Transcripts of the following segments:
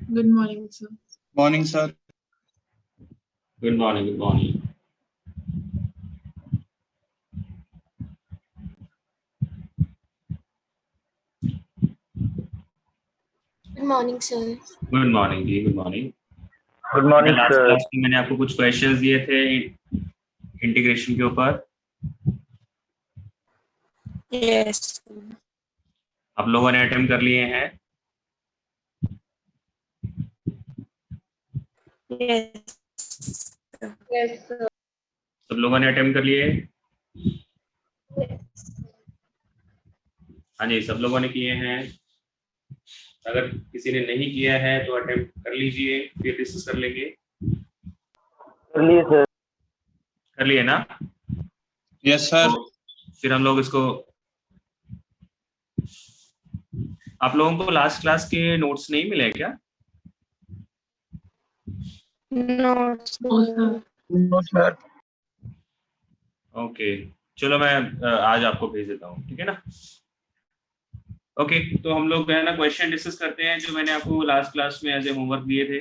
Good morning, sir. Morning, sir. Good morning. Good morning. Good morning, sir. Good morning जी. Good morning. Good morning last sir. Class में मैंने आपको कुछ questions दिए थे integration के ऊपर. Yes. आप लोगों ने अटेम्प्ट कर लिए हैं. Yes. Yes, sir. सब लोगों ने अटेम्प्ट कर लिए. हाँ जी, सब लोगों ने किए हैं. अगर किसी ने नहीं किया है तो अटेम्प्ट कर लीजिए, फिर डिस्कस कर लेंगे. कर लिए सर। कर लिए ना? Yes, sir. तो फिर हम लोग इसको, आप लोगों को लास्ट क्लास के नोट्स नहीं मिले क्या? No, sir. No, sir. Okay, चलो मैं आज आपको भेज देता हूँ, ठीक है ना? ओके, तो हम लोग है ना क्वेश्चन डिस्कस करते हैं जो मैंने आपको लास्ट क्लास में एज ए होमवर्क दिए थे.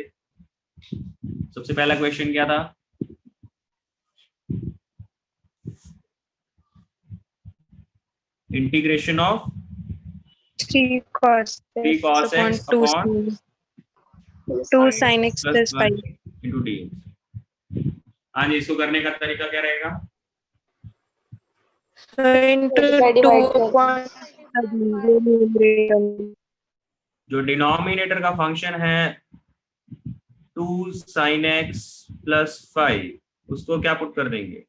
सबसे पहला क्वेश्चन क्या था? Integration of 3 cos x upon 2 sin x plus 5 into dx. हाँ जी, इसको करने का तरीका क्या रहेगा? into 2 upon जो डिनोमिनेटर का फंक्शन है 2 sin x plus 5, उसको क्या पुट कर देंगे?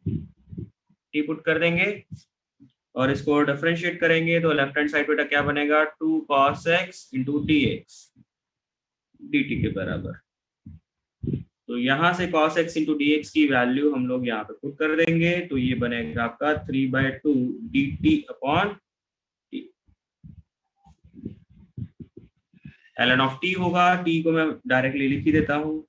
t पुट कर देंगे और इसको डिफरेंशिएट करेंगे तो लेफ्ट हैंड साइड बेटा क्या बनेगा? 2 cos x into dx dt के बराबर. तो यहाँ से cos x into dx की वैल्यू हम लोग यहाँ पे पुट कर देंगे तो ये बनेगा आपका 3/2 dt upon t. ln of t होगा, t को मैं डायरेक्टली लिख ही देता हूँ.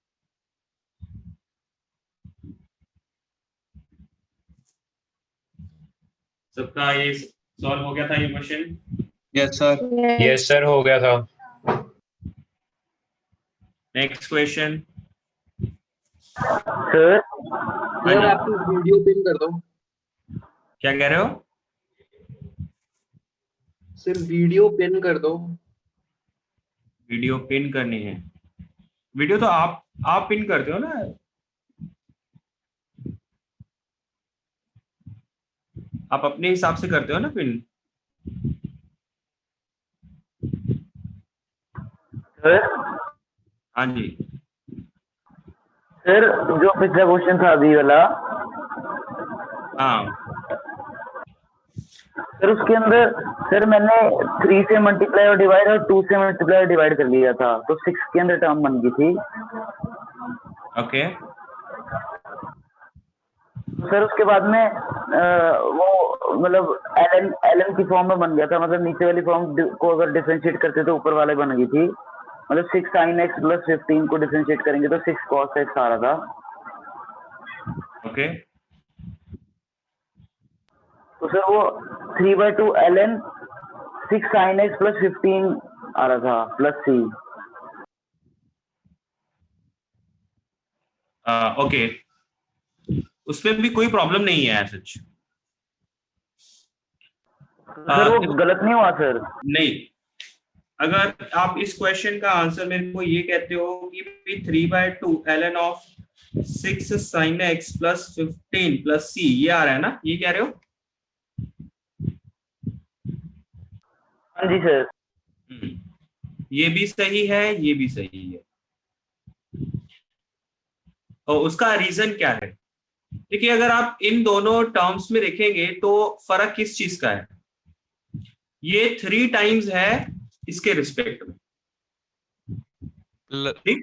सबका ये सॉल्व हो गया था ये question? Yes, sir. Yes sir, हो गया था। Next question. सर आपकी वीडियो पिन कर दो. क्या कह रहे हो? सर वीडियो पिन कर दो. वीडियो पिन करनी है. वीडियो तो आप पिन करते हो ना. आप अपने हिसाब से करते हो ना पिन. सर हाँ जी. सर जो पिछला क्वेश्चन था अभी वाला, हाँ सर उसके अंदर सर मैंने 3 से मल्टीप्लाई और डिवाइड और 2 से मल्टीप्लाई और डिवाइड कर लिया था तो 6 के अंदर टर्म बन गई थी. ओके. सर उसके बाद में वो मतलब एलन की फॉर्म में बन गया था, मतलब नीचे वाली फॉर्म को अगर डिफरेंशिएट करते तो ऊपर वाले बन गई थी. मतलब 6 sin x plus 15 को डिफरेंशिएट करेंगे तो 6 cos x आ रहा था. ओके. तो सर वो 3/2 ln 6 sin x plus 15 आ रहा था प्लस c. ओके, उसमें भी कोई प्रॉब्लम नहीं है सच. सर वो गलत नहीं हुआ सर? नहीं, अगर आप इस क्वेश्चन का आंसर मेरे को ये कहते हो कि 3/2 ln of 6 sin x plus 15 plus c, ये आ रहा है ना, ये कह रहे हो? हाँ जी सर. ये भी सही है, ये भी सही है. और उसका रीजन क्या है? देखिए, अगर आप इन दोनों टर्म्स में देखेंगे तो फर्क किस चीज का है? ये 3 टाइम्स है इसके रिस्पेक्ट में, ठीक?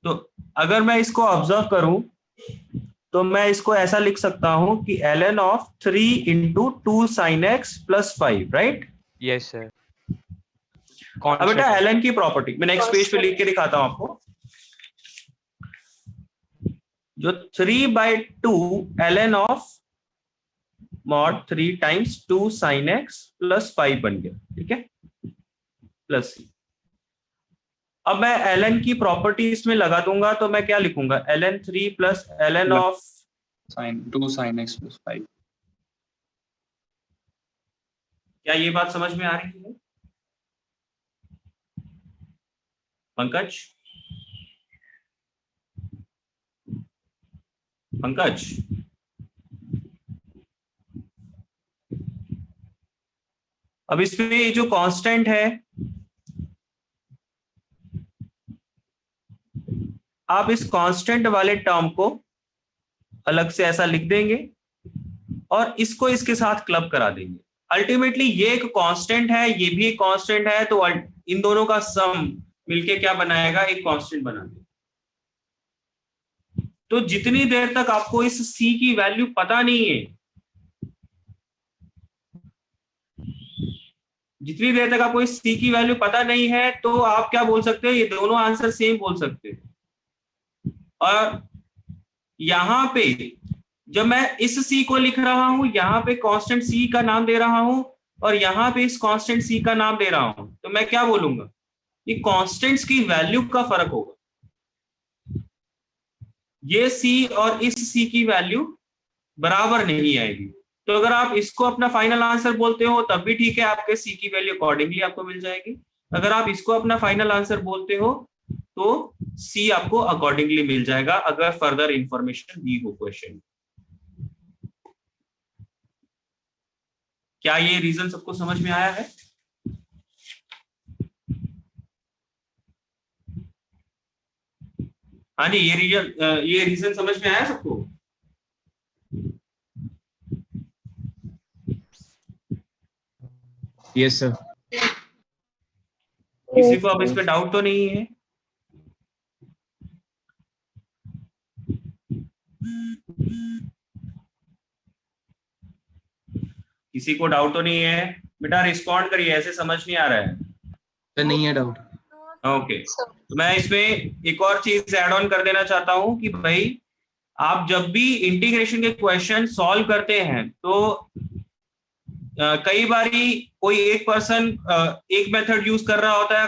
तो अगर मैं इसको ऑब्जर्व करूं तो मैं इसको ऐसा लिख सकता हूं कि ln of 3 into 2 sin x plus 5, right? Yes sir. अब बेटा ln की प्रॉपर्टी मैं नेक्स्ट पेज पे लिख के दिखाता हूं आपको. जो 3/2 ln of mod 3 times 2 sin x plus 5 बन गया, ठीक है, प्लस c. अब मैं ln की प्रॉपर्टी इसमें लगा दूंगा तो मैं क्या लिखूंगा, ln3 plus ln of two sine x plus 5। क्या ये बात समझ में आ रही है पंकज? पंकज, अब इसमें जो कांस्टेंट है आप इस कांस्टेंट वाले टर्म को अलग से ऐसा लिख देंगे और इसको इसके साथ क्लब करा देंगे। अल्टीमेटली ये एक कांस्टेंट है, ये भी एक कांस्टेंट है, तो इन दोनों का सम मिलके क्या बनाएगा, एक कांस्टेंट बना देगा। तो जितनी देर तक आपको इस c की वैल्यू पता नहीं है, जितनी देर तक आपको इस c की वैल्यू पता नहीं है, तो आप क्या बोल सकते हैं, ये दोनों आंसर सेम बोल सकते हैं। और यहां पे जब मैं इस c को लिख रहा हूं, यहां पे कांस्टेंट c का नाम दे रहा हूं और यहां पे इस कांस्टेंट c का नाम दे रहा हूं, तो मैं क्या बोलूंगा, ये कांस्टेंट्स की वैल्यू का फर्क होगा। ये c और इस c की वैल्यू बराबर नहीं आएगी। तो अगर आप इसको अपना फाइनल आंसर बोलते हो तब भी ठीक है, आपके c की वैल्यू अकॉर्डिंगली आपको मिल जाएगी। अगर आप इसको अपना फाइनल आंसर बोलते हो तो c आपको अकॉर्डिंगली मिल जाएगा, अगर फर्दर इंफॉर्मेशन दी हो क्वेश्चन। क्या ये रीजन सबको समझ में आया है? हाँ जी, ये रीजन समझ में आया सबको? Yes sir. किसी को अब इस पे डाउट तो नहीं है? किसी को डाउट तो नहीं है? बेटा रिस्पॉन्ड करिए, ऐसे समझ नहीं आ रहा है। सर नहीं है डाउट। ओके, तो मैं इसमें एक और चीज ऐड ऑन कर देना चाहता हूं कि भाई आप जब भी इंटीग्रेशन के क्वेश्चन सॉल्व करते हैं तो कई बारी कोई एक पर्सन एक मेथड यूज कर रहा होता है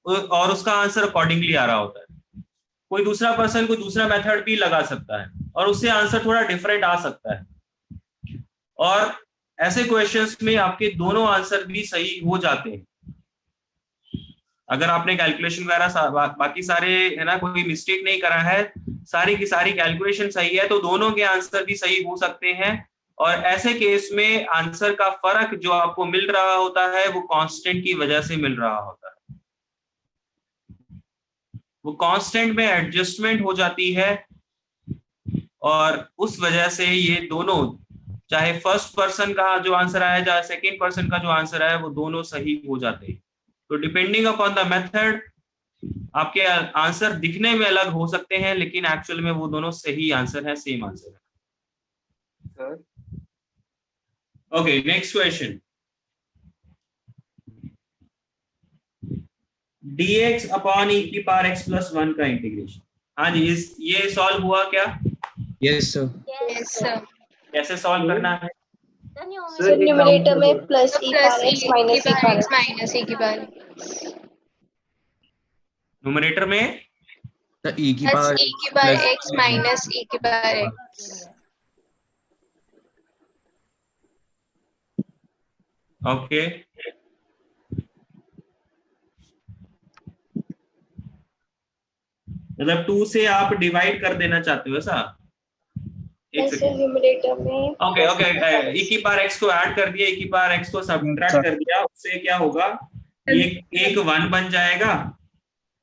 और उसका आंसर अकॉर्डिंगली आ रहा होता है, कोई दूसरा पर्सन कोई दूसरा मेथड भी लगा सकता है और उससे आंसर थोड़ा डिफरेंट आ सकता है। और ऐसे क्वेश्चंस में आपके दोनों आंसर भी सही हो जाते हैं अगर आपने कैलकुलेशन वगैरह बाकी सारे है ना, कोई मिस्टेक नहीं करा है, सारी की सारी कैलकुलेशन सही है, तो दोनों के आंसर भी सही हो सकते हैं। और ऐसे केस में आंसर का फर्क जो आपको मिल रहा होता है वो कांस्टेंट की वजह से मिल रहा होता है, वो कांस्टेंट में एडजस्टमेंट हो जाती है और उस वजह से ये दोनों, चाहे फर्स्ट पर्सन का जो आंसर आया चाहे सेकेंड पर्सन का जो आंसर आया, वो दोनों सही हो जाते हैं। तो डिपेंडिंग अपॉन द मेथड आपके आंसर दिखने में अलग हो सकते हैं, लेकिन एक्चुअल में वो दोनों सही आंसर है, सेम आंसर है। Okay, next question, dx upon e की पावर x प्लस 1 का इंटीग्रेशन। हाँ जी, ये सॉल्व हुआ क्या? Yes sir. Yes, sir. कैसे सॉल्व करना है? सर न्यूमरेटर में plus e power x minus e की पावर न्यूमरेटर में ई की पावर x माइनस e की पावर x। ओके, मतलब 2 से आप डिवाइड कर देना चाहते हो ऐसा? न्यूमरेटर में ओके ओके, e की पावर x को ऐड कर दिया, e की पावर x को सब्ट्रैक्ट कर दिया, उससे क्या होगा, एक 1 बन जाएगा।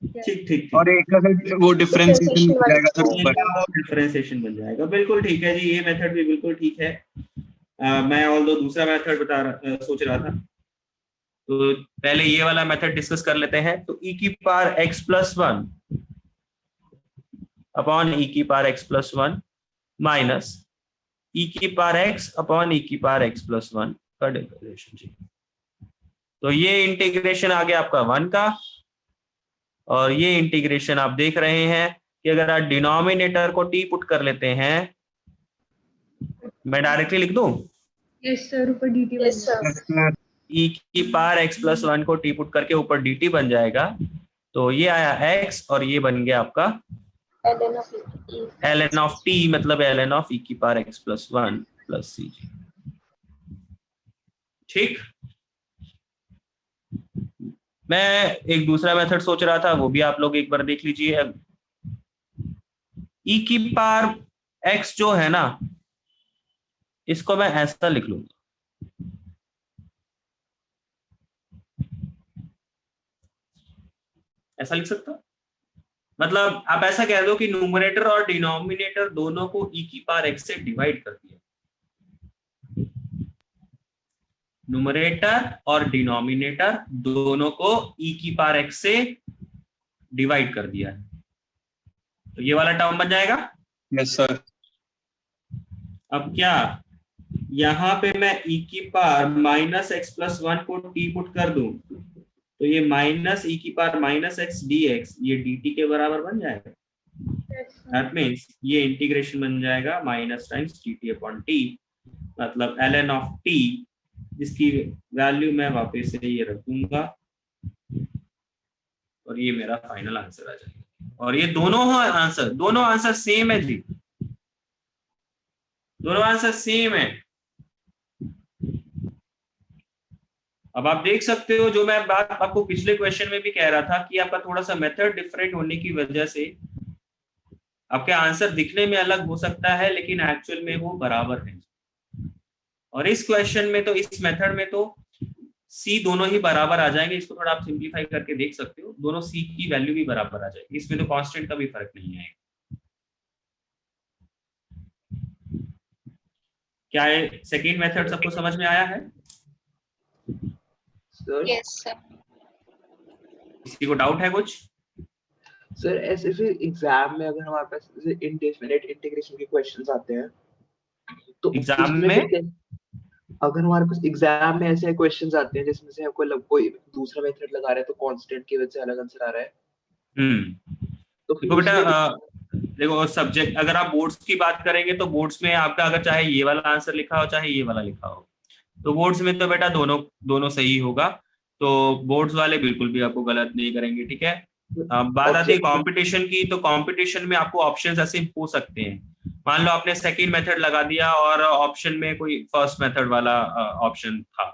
ठीक ठीक, और एक का वो डिफरेंशिएशन बन जाएगा सर, डिफरेंशिएशन बन जाएगा। बिल्कुल ठीक है जी, ये मेथड भी बिल्कुल ठीक है। मैं ऑल्दो दूसरा मेथड सोच रहा था, तो पहले ये वाला मेथड डिस्कस कर लेते हैं। तो e की power x plus 1 upon e की power x plus 1 minus e की पावर x अपॉन e की पावर x प्लस 1 का इंटीग्रेशन जी। तो ये इंटीग्रेशन आ गया आपका 1 का, और ये इंटीग्रेशन आप देख रहे हैं कि अगर आप डिनोमिनेटर को t पुट कर लेते हैं, मैं डायरेक्टली लिख दूं यस सर, ऊपर dt सर। e की पावर x प्लस 1 को t पुट करके ऊपर dt बन जाएगा। तो ये आया x और ये बन गया आपका ln of e ln of t, मतलब ln ऑफ e की power x plus 1 plus cg। ठीक, मैं एक दूसरा मेथड सोच रहा था, वो भी आप लोग एक बार देख लीजिए। e की पावर x जो है ना, इसको मैं ऐसा लिख लूंगा, ऐसा लिख सकता, मतलब आप ऐसा कह दो कि न्यूमरेटर और डिनोमिनेटर दोनों को e की पावर x से डिवाइड कर दिया। न्यूमरेटर और डिनोमिनेटर दोनों को e की पावर x से डिवाइड कर दिया है, तो ये वाला टर्म बन जाएगा। Yes sir. अब क्या, यहां पे मैं e की पावर माइनस एक्स प्लस 1 को t पुट कर दूं, तो ये माइनस e की पावर माइनस एक्स dx ये dt के बराबर बन जाएगा। दैट मीन्स ये इंटीग्रेशन बन जाएगा minus times dt upon t, मतलब ln ऑफ t, जिसकी वैल्यू मैं वापस से ये रख दूंगा और ये मेरा फाइनल आंसर आ जाएगा। और ये दोनों आंसर सेम है जी, दोनों आंसर सेम है। अब आप देख सकते हो, जो मैं बात आपको पिछले क्वेश्चन में भी कह रहा था कि आपका थोड़ा सा मेथड डिफरेंट होने की वजह से आपके आंसर दिखने में अलग हो सकता है, लेकिन एक्चुअल में वो बराबर है। और इस क्वेश्चन में तो, इस मेथड में तो सी दोनों ही बराबर आ जाएंगे। इसको थोड़ा आप सिंप्लीफाई करके देख सकते हो, दोनों सी की वैल्यू भी बराबर आ जाएगी, इसमें तो कांस्टेंट का भी फर्क नहीं आएगा। क्या सेकेंड मेथड सबको समझ में आया है? सर yes sir किसी को डाउट है कुछ? सर ऐसे फिर एग्जाम में अगर हमारे पास इंडेफिनिट इंटीग्रेशन के क्वेश्चंस आते हैं तो एग्जाम उसमें में फिर अगर हमारे पास एग्जाम में ऐसे क्वेश्चंस आते हैं जिसमें से आपको कोई दूसरा मेथड लगा रहा है तो कांस्टेंट की वजह से अलग आंसर आ रहा है, तो फिर देखो बेटा, उसमें देखो सब्जेक्ट, अगर आप बोर्ड्स की बात करेंगे तो बोर्ड्स में आपका अगर चाहे ये वाला आंसर लिखा हो चाहे ये वाला लिखा हो, तो बोर्ड्स में तो बेटा दोनों सही होगा। तो बोर्ड्स वाले बिल्कुल भी आपको गलत नहीं करेंगे, ठीक है। बात आती है कंपटीशन की, तो कंपटीशन में आपको ऑप्शंस ऐसे हो सकते हैं। मान लो आपने सेकंड मेथड लगा दिया और ऑप्शन में कोई फर्स्ट मेथड वाला ऑप्शन था,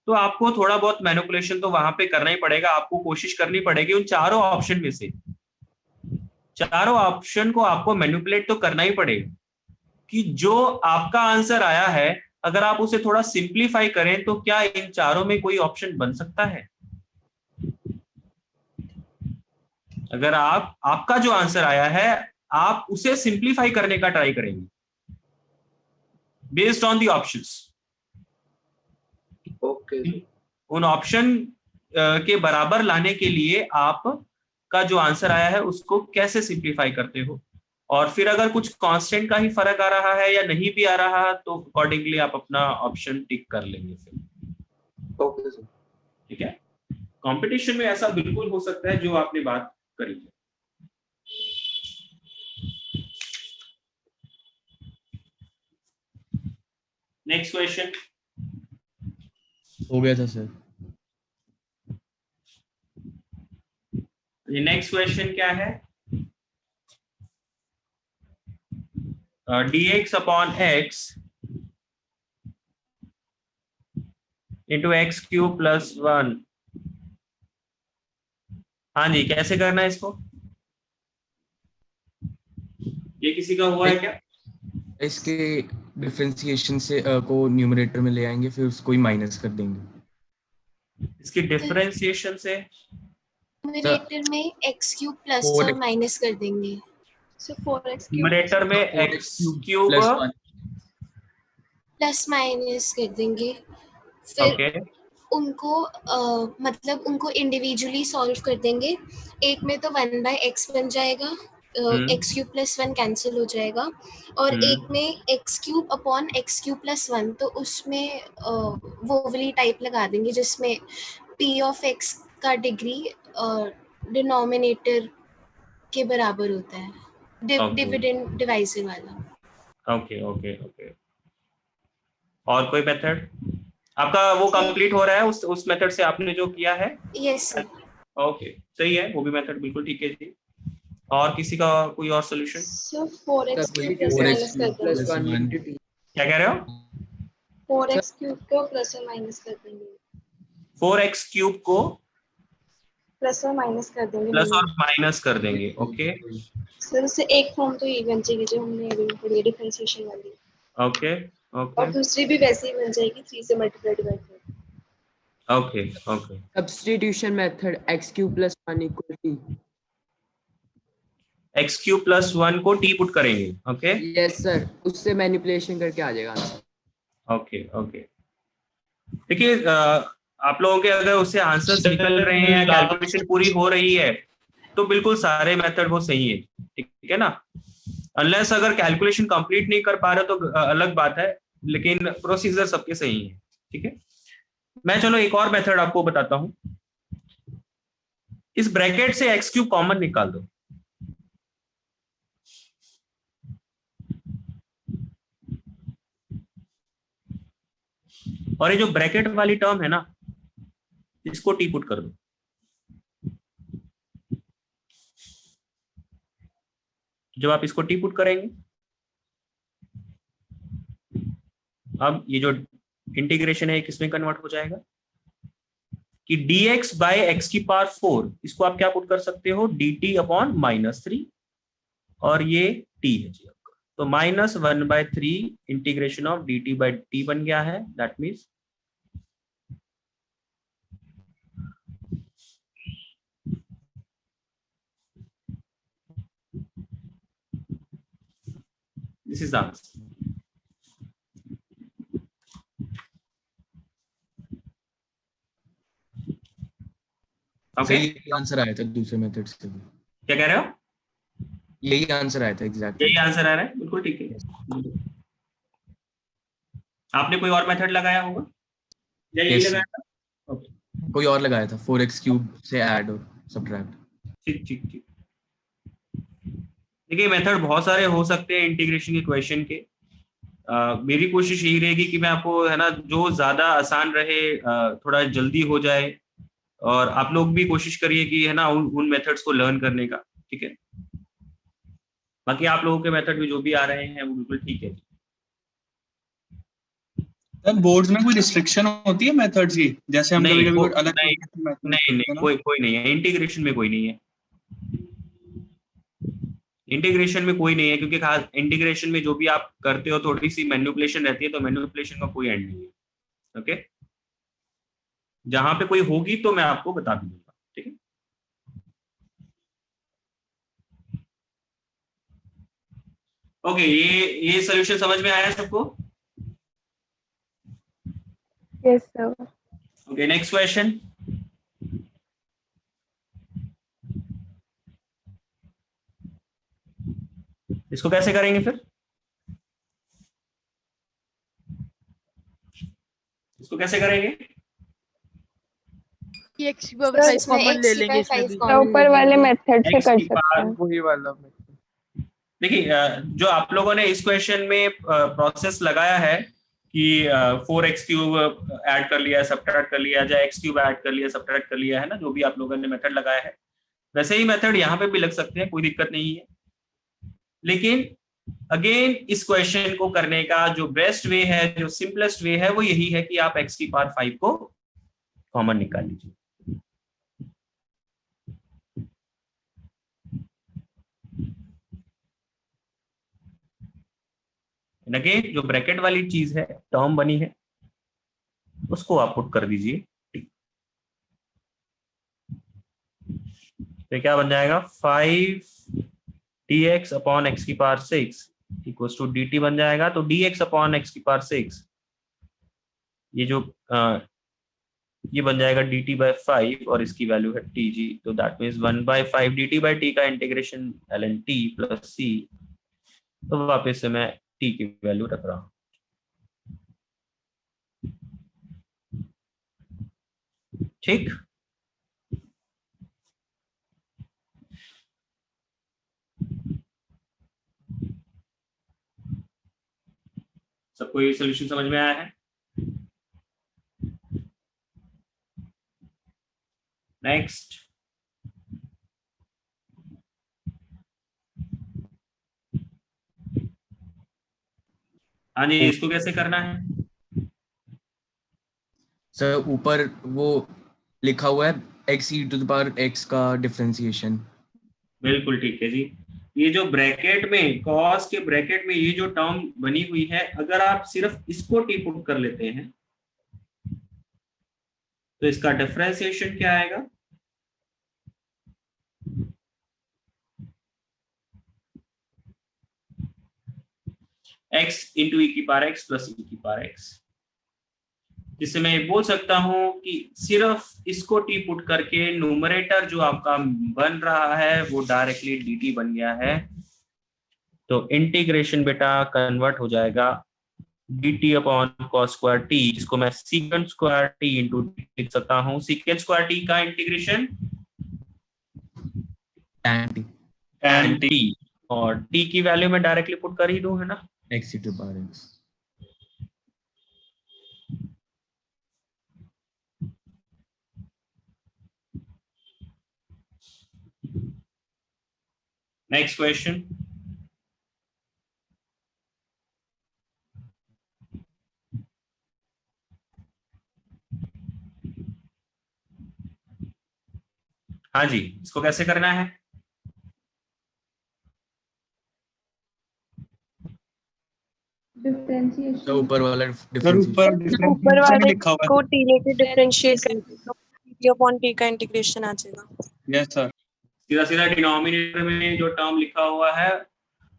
तो आपको थोड़ा बहुत मैनिपुलेशन तो वहां पे करना ही पड़ेगा। आपको कोशिश करनी पड़ेगी उन चारों ऑप्शन में से, चारों ऑप्शन को आपको मैनिपुलेट तो करना ही पड़ेगा कि जो आपका आंसर आया है अगर आप उसे थोड़ा सिंप्लीफाई करें तो क्या इन चारों में कोई ऑप्शन बन सकता है। अगर आपका जो आंसर आया है आप उसे सिंप्लीफाई करने का ट्राई करेंगे based on the options. Okay उन ऑप्शन के बराबर लाने के लिए आप का जो आंसर आया है उसको कैसे सिंप्लीफाई करते हो, और फिर अगर कुछ कांस्टेंट का ही फर्क आ रहा है या नहीं भी आ रहा है तो अकॉर्डिंगली आप अपना ऑप्शन टिक कर लेंगे फिर। ओके सर, ठीक है, कंपटीशन में ऐसा बिल्कुल हो सकता है जो आपने बात करी है। नेक्स्ट क्वेश्चन हो गया था सर। ये नेक्स्ट क्वेश्चन क्या है, dx upon x into x cube plus 1। हाँ जी, कैसे करना है इसको? ये किसी का हुआ है क्या? इसके डिफरेंशिएशन से को न्यूमरेटर में ले आएंगे, फिर उसको ही माइनस कर देंगे। इसकी डिफरेंशिएशन से न्यूमरेटर में x क्यूब प्लस 4x और माइनस कर देंगे, सो 4x क्यूब न्यूमरेटर में x cube plus 1 plus minus कर देंगे। फिर ओके उनको मतलब उनको इंडिविजुअली सॉल्व कर देंगे। एक में तो 1/x बन जाएगा, x क्यूब प्लस 1 कैंसिल हो जाएगा, और एक में x cube upon x cube plus 1, तो उसमें वो वाली टाइप लगा देंगे जिसमें p ऑफ x का डिग्री डिनोमिनेटर के बराबर होता है, डिविडेंड डिवाइजर वाला। Okay okay okay. और कोई मेथड आपका वो कंप्लीट हो रहा है उस मेथड से आपने जो किया है? Yes sir. ओके सही है, वो भी मेथड बिल्कुल ठीक है जी। और किसी का कोई और solution? Sir 4x cube plus 4x minus कर plus देंगे। 1 क्या कह रहे हो? 4x क्यूब को प्लस और माइनस कर देंगे। 4x क्यूब को प्लस और माइनस कर देंगे। प्लस और माइनस कर देंगे। ओके सर उससे एक फॉर्म तो ये बन जाएगी जो हमने अभी पढ़ी है डिफरेंशिएशन वाली, ओके ओके और दूसरी भी वैसे ही बन जाएगी 3 से मल्टीप्लाई डिवाइड कर। Okay okay. Substitution method x cube plus 1 equal T. x cube plus 1 को t पुट करेंगे। ओके यस सर, उससे मैनिपुलेशन करके आ जाएगा आंसर। Okay okay. देखिए आप लोगों के अगर उससे आंसर्स निकल रहे हैं, कैलकुलेशन पूरी हो रही है, तो बिल्कुल सारे मेथड वो सही है, ठीक है ना। अनलेस अगर कैलकुलेशन कंप्लीट नहीं कर पा रहे तो अलग बात है, लेकिन प्रोसीजर सबके सही है, ठीक है। मैं चलो एक और मेथड आपको बताता हूं। इस ब्रैकेट से एक्स क्यूब कॉमन निकाल दो। और ये जो ब्रैकेट वाली टर्म है ना, इसको टी पुट कर दो। जब आप इसको टी पुट करेंगे, अब ये जो इंटीग्रेशन है किसमें कन्वर्ट हो जाएगा कि dx बाय एक्स की पावर 4, इसको आप क्या पुट कर सकते हो, dt अपॉन -3, और ये t है जी आपका, तो -1/3 integration of dt by t बन गया है। That means this is answer. Okay यही आंसर आया था दूसरे मेथड से भी। क्या कह रहे हो? यही आंसर आया था एग्जैक्टली। यही आंसर आ रहा है, बिल्कुल ठीक है। आपने कोई और मेथड लगाया होगा या यही Yes, लगाया था? ओके कोई और लगाया था 4x क्यूब से ऐड और सब्ट्रैक्ट। ठीक ठीक ठीक। देखिए मेथड बहुत सारे हो सकते हैं इंटीग्रेशन के क्वेश्चन के। मेरी कोशिश यही रहेगी कि मैं आपको है ना जो ज्यादा आसान रहे, थोड़ा जल्दी हो जाए, और आप लोग भी कोशिश करिए कि है ना उन मेथड्स को लर्न करने का, ठीक है। बाकी आप लोगों के मेथड भी जो भी आ रहे हैं वो बिल्कुल ठीक है। सर बोर्ड्स में कोई रिस्ट्रिक्शन होती है मेथड्स की, जैसे हम नहीं, कभी कभी अलग नहीं मेथड नहीं नहीं, कोई नहीं है इंटीग्रेशन में, कोई नहीं है इंटीग्रेशन में, कोई नहीं है, क्योंकि खास इंटीग्रेशन में जो भी आप करते हो थोड़ी सी मैनिपुलेशन रहती है, तो मैनिपुलेशन का कोई एंड नहीं है। ओके, जहां पे कोई होगी तो मैं आपको बता भी दूंगा, ठीक है। ओके, ये सोल्यूशन समझ में आया सबको? Yes sir. Okay, next question. इसको कैसे करेंगे फिर? इसको कैसे करेंगे? x की पावर 5 कॉमन ले लेंगे इसमें भी। ऊपर वाले मेथड से कर सकते हैं। वही वाला देखिए जो आप लोगों ने इस क्वेश्चन में प्रोसेस लगाया है कि 4x क्यूब ऐड कर लिया, सब्ट्रैक्ट कर लिया, या x क्यूब ऐड कर लिया, सब्ट्रैक्ट कर लिया, है ना, जो भी आप लोगों ने मेथड लगाया है, वैसे ही मेथड यहाँ पे भी लग सकते हैं, कोई दिक्कत नहीं है। लेकिन अगेन इस क्वेश्चन को करने का जो बेस्ट वे है, जो सिंपलेस्ट वे है, वो यही है कि आप x की पावर 5 को कॉमन निकाल लीजिए। अगेन जो ब्रैकेट वाली चीज है, टर्म बनी है, उसको आप पुट कर दीजिए। तो क्या बन जाएगा, 5dx अपॉन एक्स की पावर 6 इक्वल्स टू dt बन जाएगा। तो dx अपॉन एक्स की पावर 6, ये जो ये बन जाएगा dt बाय 5, और इसकी वैल्यू है tg, तो that means 1/5 dt by t का integration ln t plus c। तो वापस से मैं t की वैल्यू रख रहा हूं। ठीक, सबको ये सोल्यूशन समझ में आया है? नेक्स्ट हाँ जी, इसको कैसे करना है? सर ऊपर वो लिखा हुआ है x(e⁻x) का डिफरेंशिएशन। बिल्कुल ठीक है जी। ये जो ब्रैकेट में कॉस के ब्रैकेट में ये जो टर्म बनी हुई है, अगर आप सिर्फ इसको टी पुट कर लेते हैं तो इसका डिफरेंशिएशन क्या आएगा? x into e⁻x plus e⁻x, जिससे मैं बोल सकता हूं कि सिर्फ इसको टी पुट करके न्यूमरेटर जो आपका बन रहा है वो डायरेक्टली dt बन गया है। तो इंटीग्रेशन बेटा कन्वर्ट हो जाएगा dt upon cos square t, जिसको मैं secant स्क्वायर t इंटू लिख सकता हूँ। secant स्क्वायर t का इंटीग्रेशन tan t, और t की वैल्यू में डायरेक्टली पुट कर ही दूं, है ना, x(e⁻x). Next question. हाँ जी, इसको कैसे करना है? डिफरेंशिएशन तो ऊपर वाला सर ऊपर ऊपर वाले लिखा हुआ को टी लेके डिफरेंशिएट करेंगे तो टी अपॉन टी का इंटीग्रेशन आ जाएगा। है। Yes sir. सीधा सीधा डिनोमिनेटर में जो टर्म लिखा हुआ है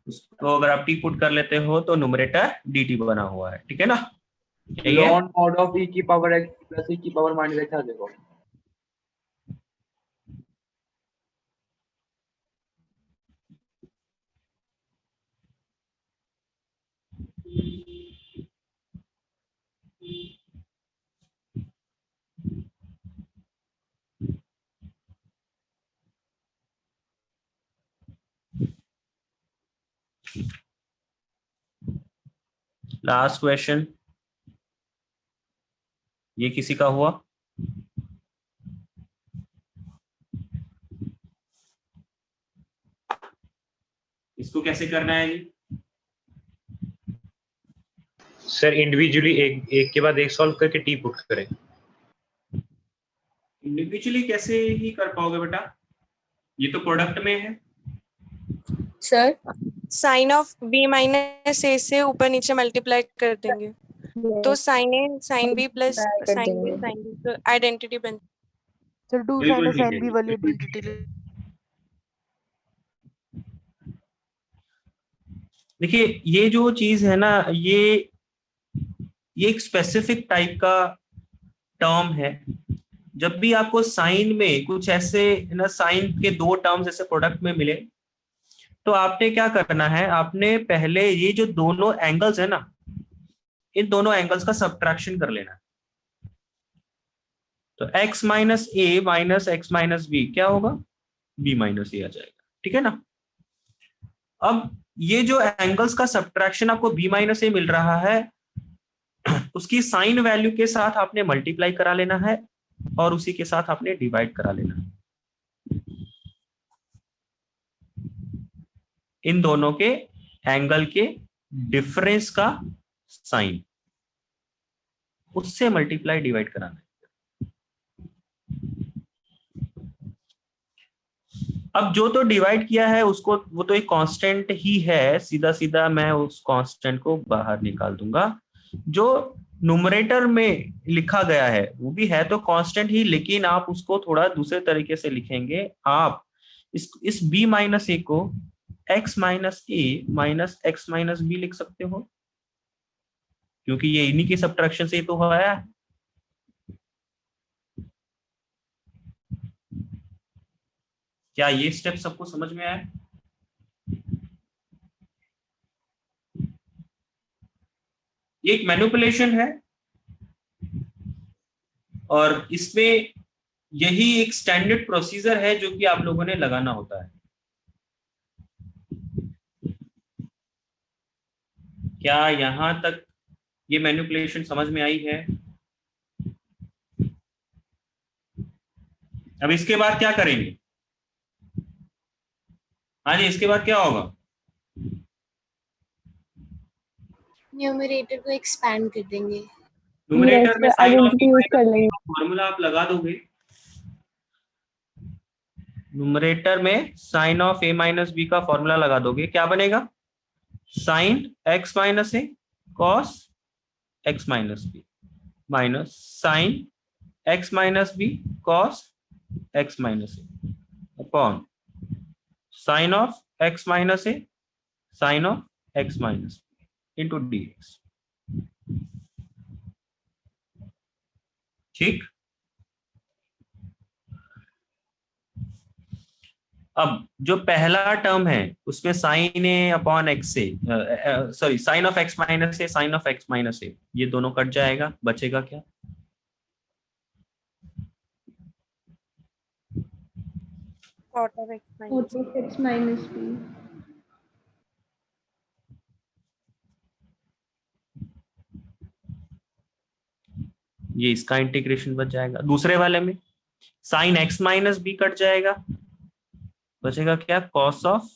उसको अगर आप टी पुट कर लेते हो तो न्यूमरेटर dt बना हुआ है, ठीक है ना? यही है। ln mod of e⁻x plus e⁻−x आ जाएगा। लास्ट क्वेश्चन, ये किसी का हुआ? इसको कैसे करना है जी? सर इंडिविजुअली एक एक के बाद एक सॉल्व करके टी पुट करें। इंडिविजुअली कैसे ही कर पाओगे बेटा, ये तो प्रोडक्ट में है। Sir sine of b minus a से ऊपर नीचे मल्टीप्लाई कर देंगे तो sine a sine b plus sine b sine b तो आइडेंटिटी बन। सर 2 बिल्कुल sin ठीक sin है b जी। वाली आइडेंटिटी। देखिए ये जो चीज है ना, ये एक स्पेसिफिक टाइप का टर्म है। जब भी आपको साइन में कुछ ऐसे ना, साइन के दो टर्म्स ऐसे प्रोडक्ट में मिले तो आपने क्या करना है, आपने पहले ये जो दोनों एंगल्स है ना, इन दोनों एंगल्स का सब्ट्रैक्शन कर लेना है। तो x माइनस ए माइनस एक्स माइनस बी क्या होगा, b माइनस ए आ जाएगा, ठीक है ना? अब ये जो एंगल्स का सब्ट्रैक्शन आपको b माइनस ए मिल रहा है, उसकी साइन वैल्यू के साथ आपने मल्टीप्लाई करा लेना है और उसी के साथ आपने डिवाइड करा लेना है। इन दोनों के एंगल के डिफरेंस का साइन, उससे मल्टीप्लाई डिवाइड कराना है। अब जो तो डिवाइड किया है उसको, वो तो एक कांस्टेंट ही है, सीधा सीधा मैं उस कांस्टेंट को बाहर निकाल दूंगा। जो न्यूमरेटर में लिखा गया है वो भी है तो कांस्टेंट ही, लेकिन आप उसको थोड़ा दूसरे तरीके से लिखेंगे। आप इस b माइनस ए को x माइनस ए माइनस एक्स माइनस बी लिख सकते हो, क्योंकि ये इन्हीं की सब्ट्रैक्शन से ही तो हुआ है। क्या ये स्टेप सबको समझ में आया? ये एक मैनिपुलेशन है और इसमें यही एक स्टैंडर्ड प्रोसीजर है जो कि आप लोगों ने लगाना होता है। क्या यहां तक ये मैनिपुलेशन समझ में आई है? अब इसके बाद क्या करेंगे? हाँ जी, इसके बाद क्या होगा? न्यूमरेटर को एक्सपैंड कर देंगे। न्यूमरेटर में साइन ऑफ आइडेंटिटी यूज कर लेंगे। फॉर्मूला आप लगा दोगे। न्यूमरेटर में sine of a minus b का फॉर्मूला लगा दोगे, क्या बनेगा? Sine x minus a cos x minus b minus sine x minus b cos x minus a upon sine of x minus a sine of x minus b into D x. ठीक। अब जो पहला term है उसमें sine a upon x से sorry sine of x minus a sine of x minus a, ये दोनों cut जाएगा, बचेगा क्या? cot of x minus b। ये इसका इंटीग्रेशन बच जाएगा। दूसरे वाले में sine x minus b cut जाएगा, बचेगा क्या? Cos of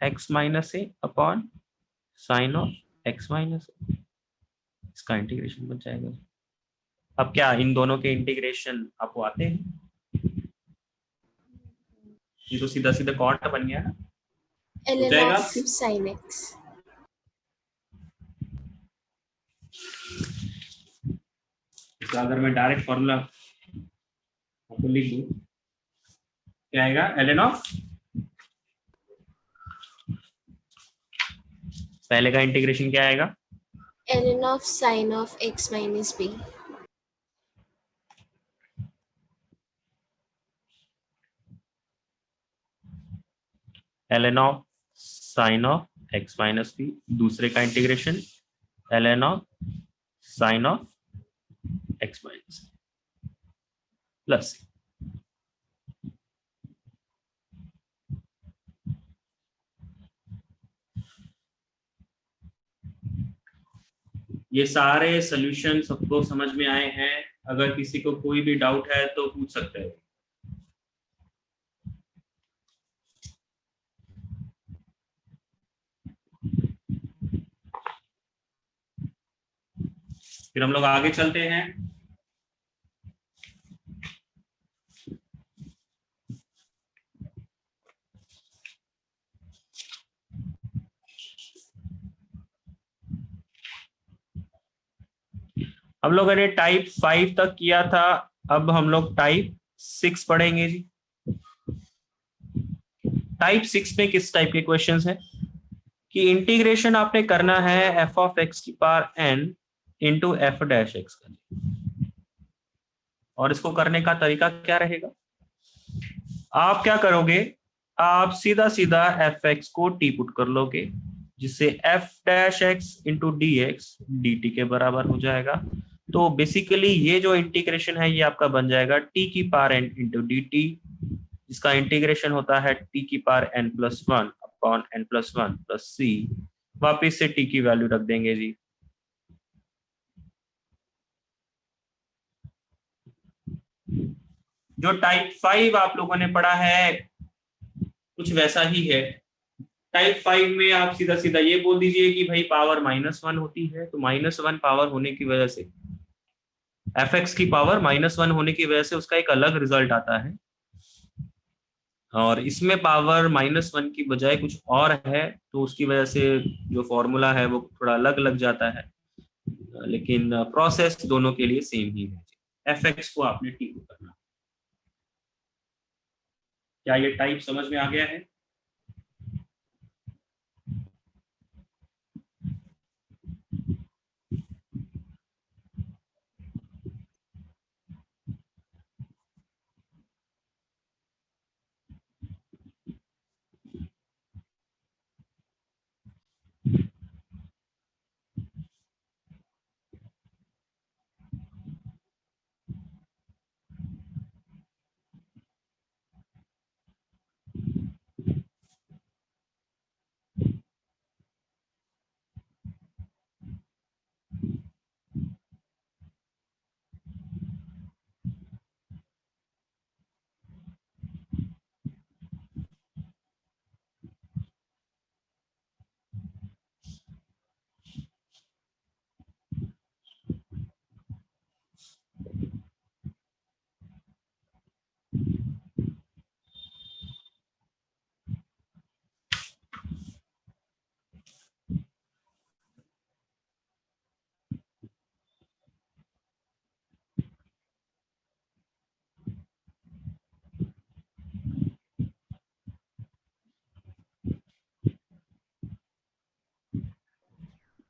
x minus a upon sine of x minus a, इसका इंटीग्रेशन बच जाएगा। अब क्या इन दोनों के इंटीग्रेशन आपको आते हैं? ये तो सीधा सीधा कॉट बन गया ना, हो जाएगा। sin x। तो अगर मैं डायरेक्ट फॉर्मूला आपको लिख दूं, क्या आएगा? ln ऑफ पहले का इंटीग्रेशन क्या आएगा? ln of sin of x minus b। ln of sine of x minus B. दूसरे का integration ln of sine of x minus plus ये सारे सॉल्यूशन सबको समझ में आए हैं? अगर किसी को कोई भी डाउट है तो पूछ सकते हैं। फिर हम लोग आगे चलते हैं। हम लोगों ने टाइप 5 तक किया था, अब हम लोग टाइप 6 पढ़ेंगे जी। टाइप 6 में किस टाइप के क्वेश्चंस हैं कि इंटीग्रेशन आपने करना है एफ ऑफ एक्स की power N into F dash X का, और इसको करने का तरीका क्या रहेगा? आप क्या करोगे, आप सीधा सीधा एफ एक्स को टी पुट कर लोगे, जिससे F dash x into D x D T के बराबर हो जाएगा। तो बेसिकली ये जो इंटीग्रेशन है ये आपका बन जाएगा टी की power N into D t, जिसका इंटीग्रेशन होता है टी की power n plus one upon n plus one plus c. वापिस से टी की वैल्यू रख देंगे जी। जो टाइप 5 आप लोगों ने पढ़ा है कुछ वैसा ही है। टाइप 5 में आप सीधा सीधा ये बोल दीजिए कि भाई पावर -1 होती है, तो -1 पावर होने की वजह से एफ एक्स की पावर -1 होने की वजह से उसका एक अलग रिजल्ट आता है, और इसमें पावर -1 की बजाय कुछ और है, तो उसकी वजह से जो फॉर्मूला है वो थोड़ा अलग लग जाता है, लेकिन प्रोसेस दोनों के लिए सेम ही है। एफ एक्स को आपने टी को करना। क्या ये टाइप समझ में आ गया है?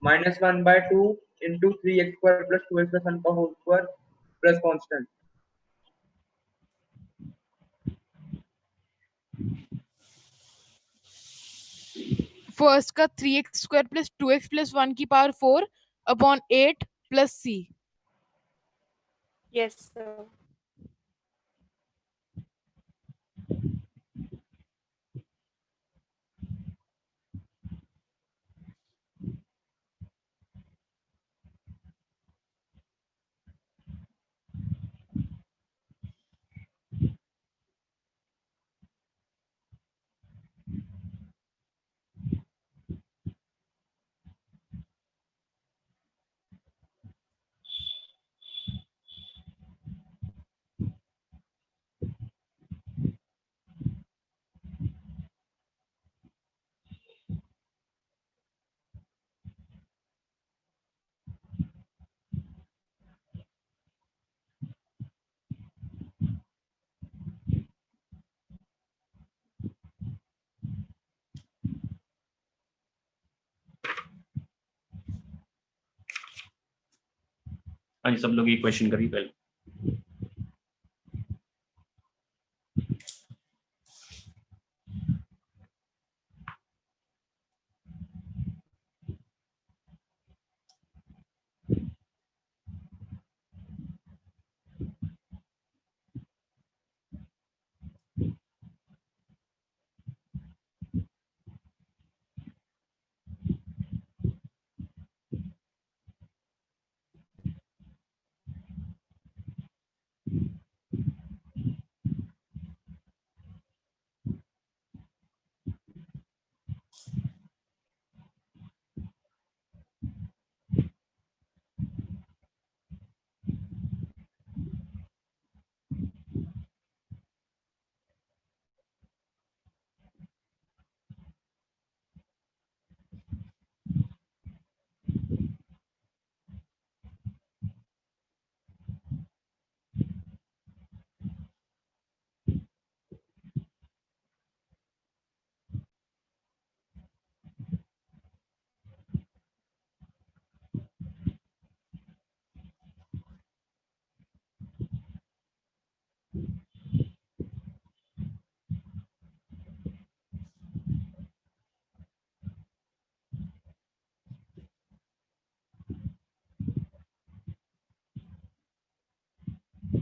-1/2 into 3x square plus 2x plus 1 का whole square plus constant. First का 3x square plus 2x plus 1 की power 4 upon 8 plus c. Yes, sir. हाँ जी, सब लोग ये क्वेश्चन करिए पहले.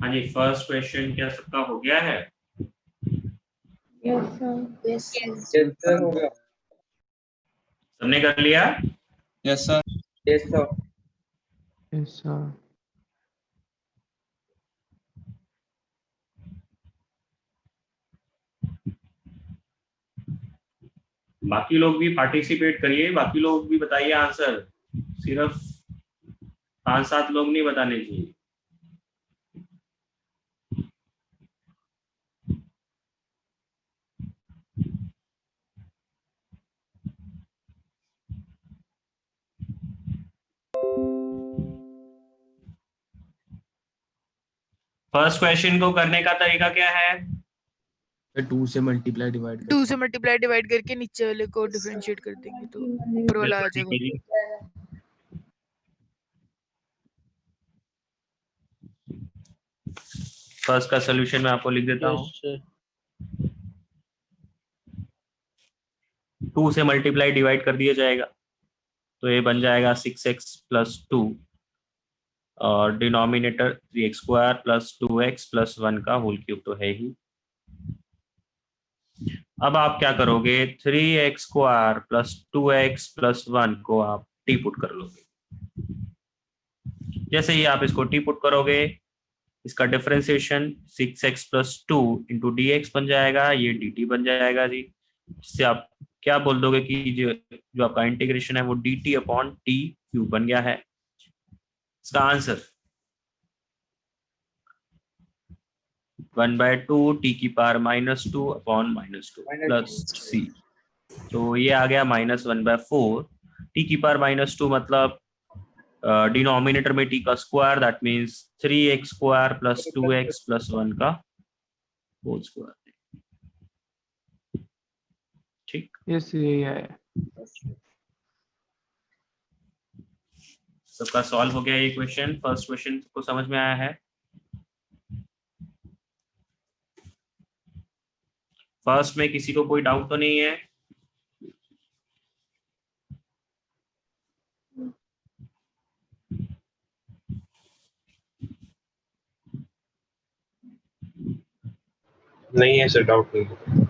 हाँ जी, फर्स्ट क्वेश्चन क्या सबका हो गया है? Yes sir. Yes, sir, हो गया. सबने कर लिया? Yes sir. Yes, sir. Yes, sir. बाकी लोग भी पार्टिसिपेट करिए, बाकी लोग भी बताइए आंसर. सिर्फ 5-7 लोग नहीं बताने चाहिए. फर्स्ट क्वेश्चन को करने का तरीका क्या है? 2 से मल्टीप्लाई डिवाइड 2 से मल्टीप्लाई डिवाइड करके नीचे वाले को डिफरेंशिएट कर देंगे तो ऊपर वाला आ जाएगा. फर्स्ट का सॉल्यूशन मैं आपको लिख देता हूँ. 2 से मल्टीप्लाई डिवाइड कर दिया जाएगा तो ये बन जाएगा 6x प्लस 2 और denominator 3x square plus 2x plus 1 का होल क्यूब तो है ही. अब आप क्या करोगे, 3x square plus 2x plus 1 को आप टी पुट कर लोगे. जैसे ही आप इसको टी पुट करोगे, इसका differentiation 6x plus 2 into D x बन जाएगा, ये dt बन जाएगा जी. इससे आप क्या बोल दोगे कि जो आपका इंटीग्रेशन है वो dt अपॉन टी क्यूब बन गया है. इसका आंसर 1/2 t की पावर -2 अपॉन -2 प्लस c. तो ये आ गया -1/4 t की पावर -2 मतलब डिनोमिनेटर में t का square, that means 3x square plus 2x plus 1 का होल स्क्वायर. ठीक. यस, यही है. सबका सॉल्व हो गया ये क्वेश्चन? फर्स्ट क्वेश्चन को समझ में आया है? फर्स्ट में किसी को कोई डाउट तो नहीं है? नहीं है सर, डाउट नहीं है।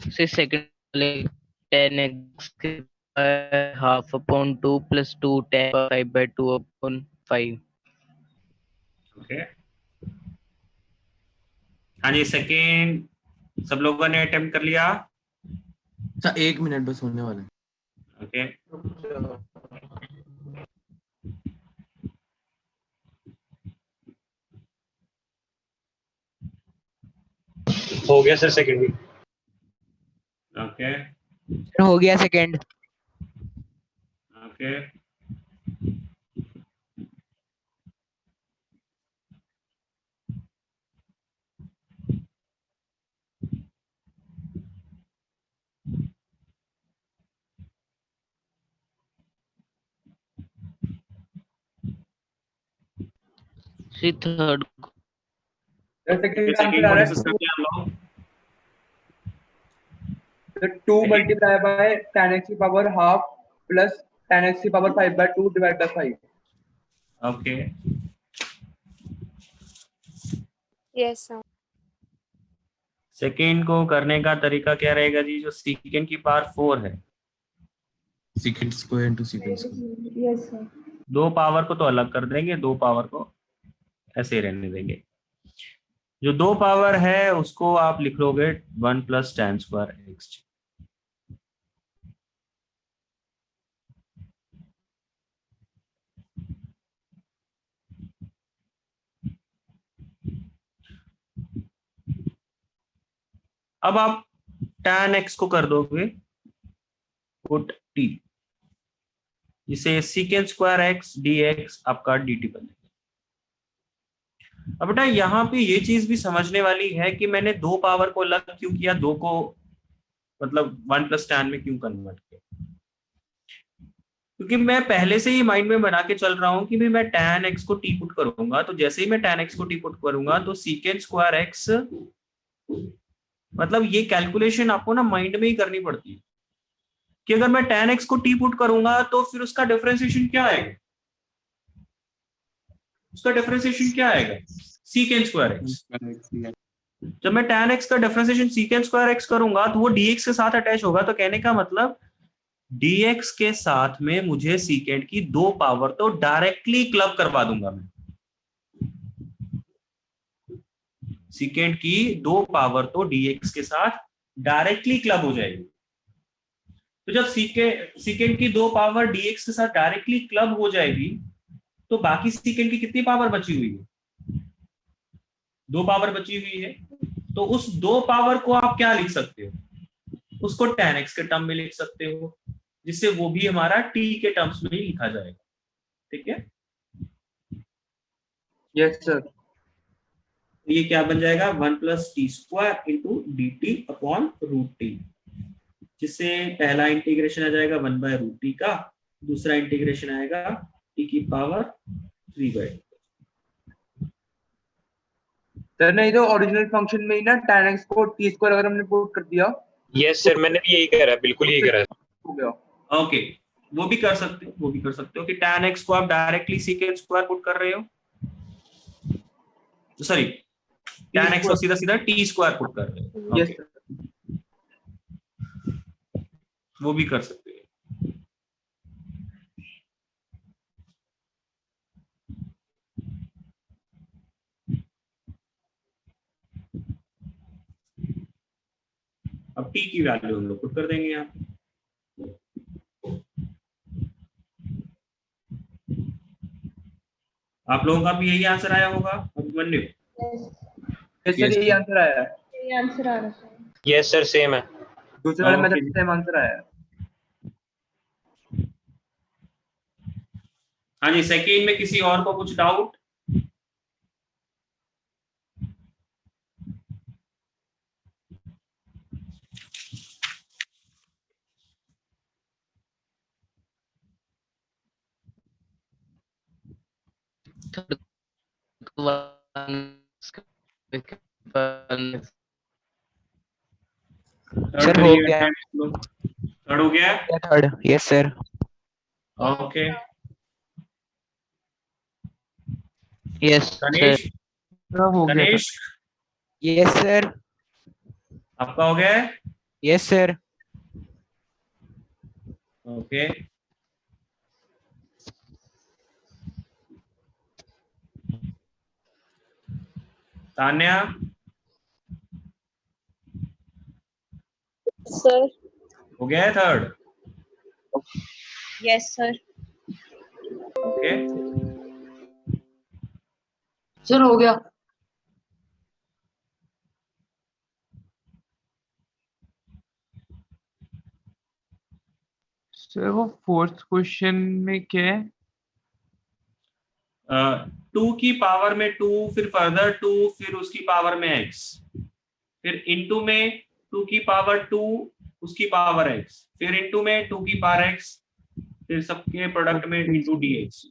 से second 10x half upon 2 plus 2 10 5 by 2 upon 5. Okay, हाँ जी। सेकेंड सब लोगों ने अटेम्प्ट कर लिया? अच्छा 1 मिनट बस होने वाला है। ओके, हो गया सर सेकंड भी। ओके, हो गया second. Okay, third second answer आ रहा है 2 multiplied by 10x की पावर हाफ प्लस 10x की power 5 by 2 divide by 5। Okay, yes sir. Second को करने का तरीका क्या रहेगा जी? जो सेकेंड की पावर 4 है, second square into second square. Yes sir. 2 power को तो अलग कर देंगे, 2 पावर को ऐसे ही रहने देंगे। जो 2 पावर है उसको आप लिख लोगे 1 प्लस tan स्क्वायर x। अब आप tan x को कर दोगे पुट t, जिसे secant स्क्वायर x dx आपका dt बन जाएगा। अब बेटा यहाँ पे ये चीज भी समझने वाली है कि मैंने 2 पावर को अलग क्यों किया, 2 को मतलब 1 प्लस tan में क्यों कन्वर्ट किया? क्योंकि मैं पहले से ही माइंड में बना के चल रहा हूँ कि मैं tan x को t पुट करूंगा, तो जैसे ही मैं tan x को t पुट करूंगा तो secant स्क्वायर x, मतलब ये कैलकुलेशन आपको ना माइंड में ही करनी पड़ती है कि अगर मैं tan x को t पुट करूंगा तो फिर उसका डिफरेंशिएशन क्या आएगा? उसका डिफरेंशिएशन क्या आएगा? secant square x। जब मैं tan x का डिफरेंशिएशन secant स्क्वायर x करूंगा तो वो dx के साथ अटैच होगा। तो कहने का मतलब dx के साथ में मुझे secant की 2 पावर तो डायरेक्टली क्लब करवा दूंगा मैं। secant की 2 पावर तो dx के साथ डायरेक्टली क्लब हो जाएगी। तो जब secant की 2 पावर dx के साथ डायरेक्टली क्लब हो जाएगी तो बाकी secant की कितनी पावर बची हुई है? 2 पावर बची हुई है। तो उस 2 पावर को आप क्या लिख सकते हो? उसको tan x के टर्म में लिख सकते हो, जिससे वो भी हमारा t के टर्म्स में ही लिखा जाएगा। ठीक है? Yes sir. ये क्या बन जाएगा? 1 plus T square into D T upon root T, जिससे पहला इंटीग्रेशन आ जाएगा 1 बाय रूट टी का, दूसरा इंटीग्रेशन आएगा टी की पावर 3 बाय। सर नहीं तो ओरिजिनल फंक्शन में ही ना tan x को t स्क्वायर अगर हमने पुट कर दिया। यस सर, मैंने भी यही करा है, बिल्कुल यही करा है। हो गया। ओके, वो भी कर सकते हो कि tan x को आप डायरेक्टली secant स्क्वायर पुट कर रहे हो, सॉरी tan x को सीधा सीधा t स्क्वायर पुट कर रहे हो। Yes sir. वो भी कर सकते हो। अब t की वैल्यू हम लोग पुट कर देंगे यहाँ पे। आप लोगों का भी यही आंसर आया होगा अभिमन्यु? यस सर, यही आंसर आया है। यही आंसर आ रहा है। यस सर सेम है। दूसरे वाले मेथड सेम आंसर आया है। हाँ जी, सेकेंड में किसी और को कुछ डाउट? सर हो गया। थर्ड हो गया? Third, yes sir. Okay, yes Ganesh, Ganesh yes sir. आपका हो गया? Yes sir. Okay, Tanya? Sir हो गया है third? Yes sir. Okay, sir हो गया। सर वो फोर्थ क्वेश्चन में क्या है? 2 की पावर में 2, फिर फर्दर 2, फिर उसकी पावर में x, फिर इनटू में 2 की पावर 2 उसकी पावर x, फिर इनटू में 2 की पावर x, फिर सबके प्रोडक्ट में into dx।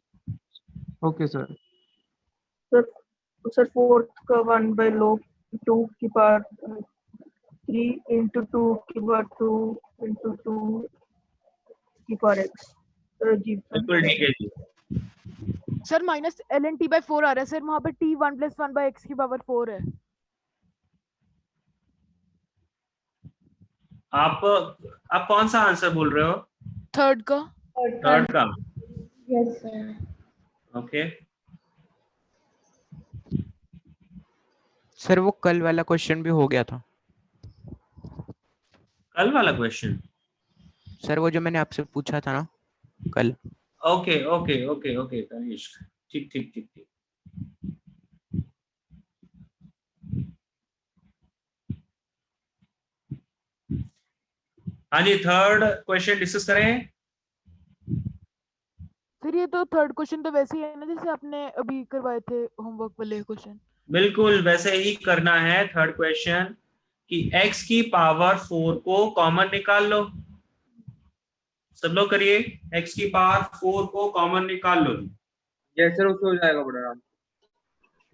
Okay sir. Sir fourth का 1/log 2 की पावर 3 into 2 की पावर 2 into 2 की पावर x। बिल्कुल ठीक है जी। सर माइनस ln/4 आ रहा है सर, वहाँ पे t 1 + 1/x की पावर 4 है। आप कौन सा आंसर बोल रहे हो? थर्ड का। थर्ड का? Yes sir. ओके, सर वो कल वाला क्वेश्चन भी हो गया था। कल वाला क्वेश्चन? सर वो जो मैंने आपसे पूछा था ना कल। Okay okay okay okay Tanishk, ठीक ठीक ठीक ठीक। हाँ जी, थर्ड क्वेश्चन डिस्कस करें। फिर ये तो थर्ड क्वेश्चन तो वैसे ही है ना जैसे आपने अभी करवाए थे होमवर्क वाले क्वेश्चन। बिल्कुल वैसे ही करना है थर्ड क्वेश्चन कि x की पावर 4 को कॉमन निकाल लो। सब लोग करिए, x की पावर 4 को कॉमन निकाल लो। यस सर, उससे हो जाएगा बड़ा आराम।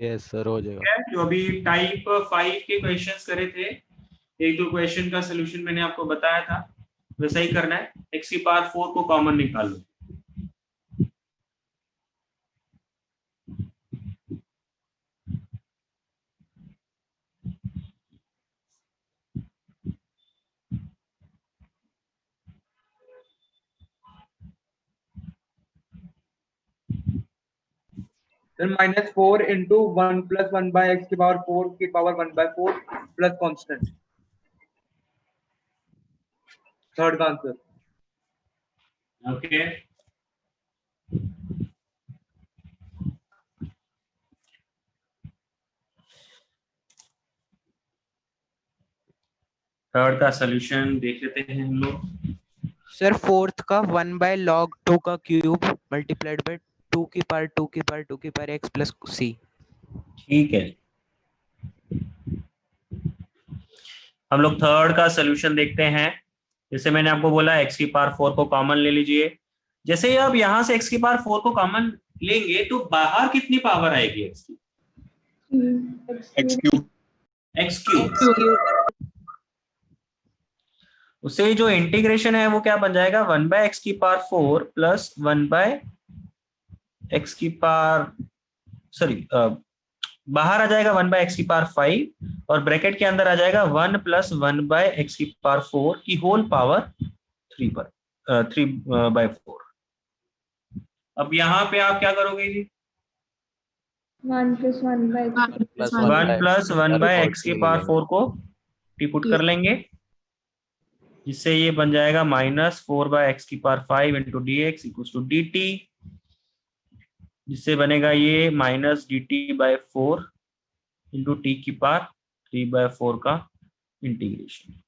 यस सर हो जाएगा। जो अभी टाइप 5 के क्वेश्चंस करे थे, एक दो क्वेश्चन का सोल्यूशन मैंने आपको बताया था, वैसा ही करना है। x की पावर 4 को कॉमन निकाल लो। Then -4 into 1 + 1/x की पावर 4 की पावर 1/4 प्लस कांस्टेंट। थर्ड का आंसर। ओके, थर्ड का सॉल्यूशन देख लेते हैं हम लोग। सर फोर्थ का 1/log 2 का क्यूब मल्टीप्लाइड बाय 2 की पावर 2 की पावर 2 की पावर x प्लस c। ठीक है, हम लोग थर्ड का सॉल्यूशन देखते हैं। जैसे मैंने आपको बोला x की पावर 4 को कॉमन ले लीजिए। जैसे ही आप यहां से x की पावर 4 को कॉमन लेंगे तो बाहर कितनी पावर आएगी x की? x cube. x cube. उससे जो इंटीग्रेशन है वो क्या बन जाएगा, 1/x की पावर 4 प्लस 1/x की पावर, सॉरी बाहर आ जाएगा 1/x की पावर 5 और ब्रैकेट के अंदर आ जाएगा 1 प्लस 1/x की पावर 4 की होल पावर 3/4। अब यहाँ पे आप क्या करोगे जी, 1 + 1/x 1 प्लस 1/x की पावर 4 को पुट कर लेंगे, जिससे ये बन जाएगा -4/x की power 5 into dx equals to dt, जिससे बनेगा ये -dt/4 इंटू t की पावर 3/4 का इंटीग्रेशन।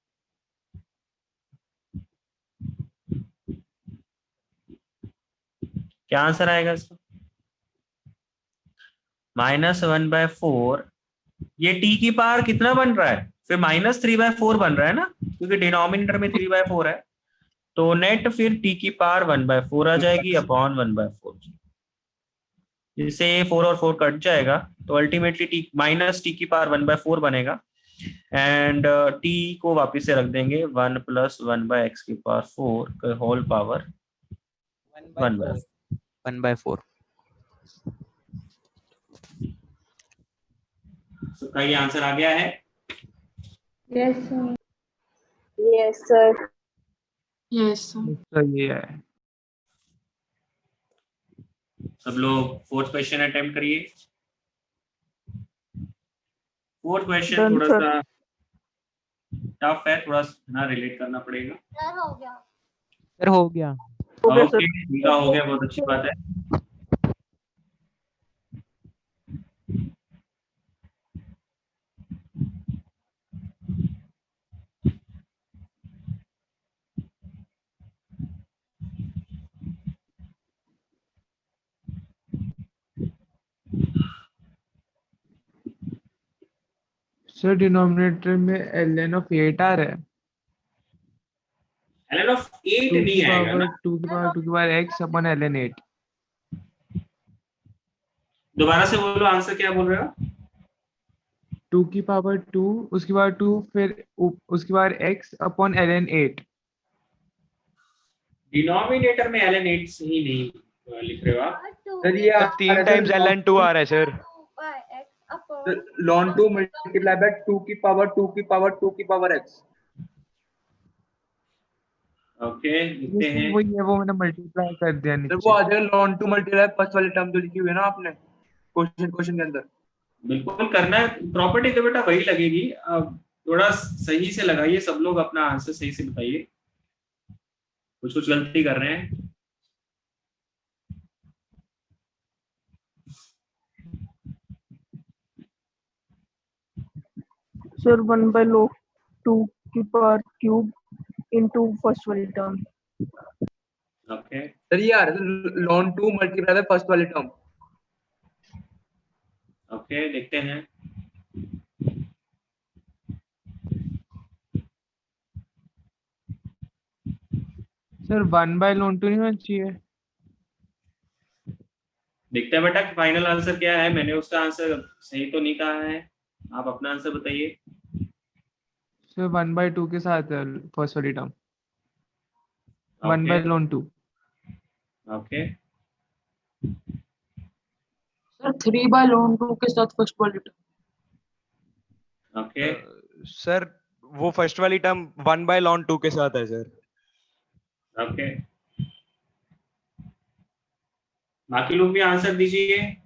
क्या आंसर आएगा इसका, -1/4, ये t की पावर कितना बन रहा है, फिर -3/4 बन रहा है ना, क्योंकि डिनोमिनेटर में 3/4 है, तो नेट फिर t की पावर 1/4 आ जाएगी अपॉन 1/4, जिससे ये 4 और 4 कट जाएगा, तो अल्टीमेटली t -t की पावर 1/4 बनेगा, एंड t को वापस से रख देंगे 1 प्लस 1/x की पावर 4 का होल पावर 1/4। सबका ये आंसर आ गया है? Yes sir. Yes sir. Yes sir. ये है। सब लोग फोर्थ क्वेश्चन अटेम्प्ट करिए। फोर्थ क्वेश्चन थोड़ा सा टफ है, थोड़ा ना रिलेट करना पड़ेगा। सर हो गया। ओके, पूरा हो गया, बहुत अच्छी बात है। सर डिनोमिनेटर में ln of 8 आ रहा है। ln of 8 नहीं आएगा ना, 2 की पावर x अपॉन ln 8। दोबारा से बोलो, आंसर क्या बोल रहे हो? 2 की पावर 2, उसकी पावर 2, फिर उसकी power x upon ln 8। Denominator में ln 8 सही नहीं लिख रहे हो आप। सर ये 3 टाइम्स ln 2 आ रहा है सर। ln 2 मल्टीप्लाई बाय 2 की पावर 2 की पावर 2 की पावर x। ओके, लिखते हैं। वो मैंने मल्टीप्लाई कर दिया नीचे। सर वो आ जाएगा ln 2 मल्टीप्लाई फर्स्ट वाली टर्म जो लिखी हुई है ना आपने क्वेश्चन के अंदर। बिल्कुल करना है, प्रॉपर्टी तो बेटा वही लगेगी। अब थोड़ा सही से लगाइए, सब लोग अपना आंसर सही से बताइए, कुछ गलती कर रहे हैं। सर 1/log 2 की पावर क्यूब इनटू फर्स्ट वाली टर्म। ओके सर ये आ रहा है ln 2 मल्टीप्लाई बाय फर्स्ट वाली टर्म। ओके, देखते हैं। सर 1/ln 2 नहीं होना चाहिए। देखते हैं बेटा कि फाइनल आंसर क्या है। मैंने उसका आंसर सही तो नहीं कहा है, आप अपना आंसर बताइए। सर 1/2 के साथ फर्स्ट वाली term. 1/ln 2। Okay sir 3/ln 2 के साथ फर्स्ट वाली टर्म। ओके सर वो फर्स्ट वाली टर्म 1/ln 2 के साथ है सर। ओके, बाकी लोग भी आंसर दीजिए।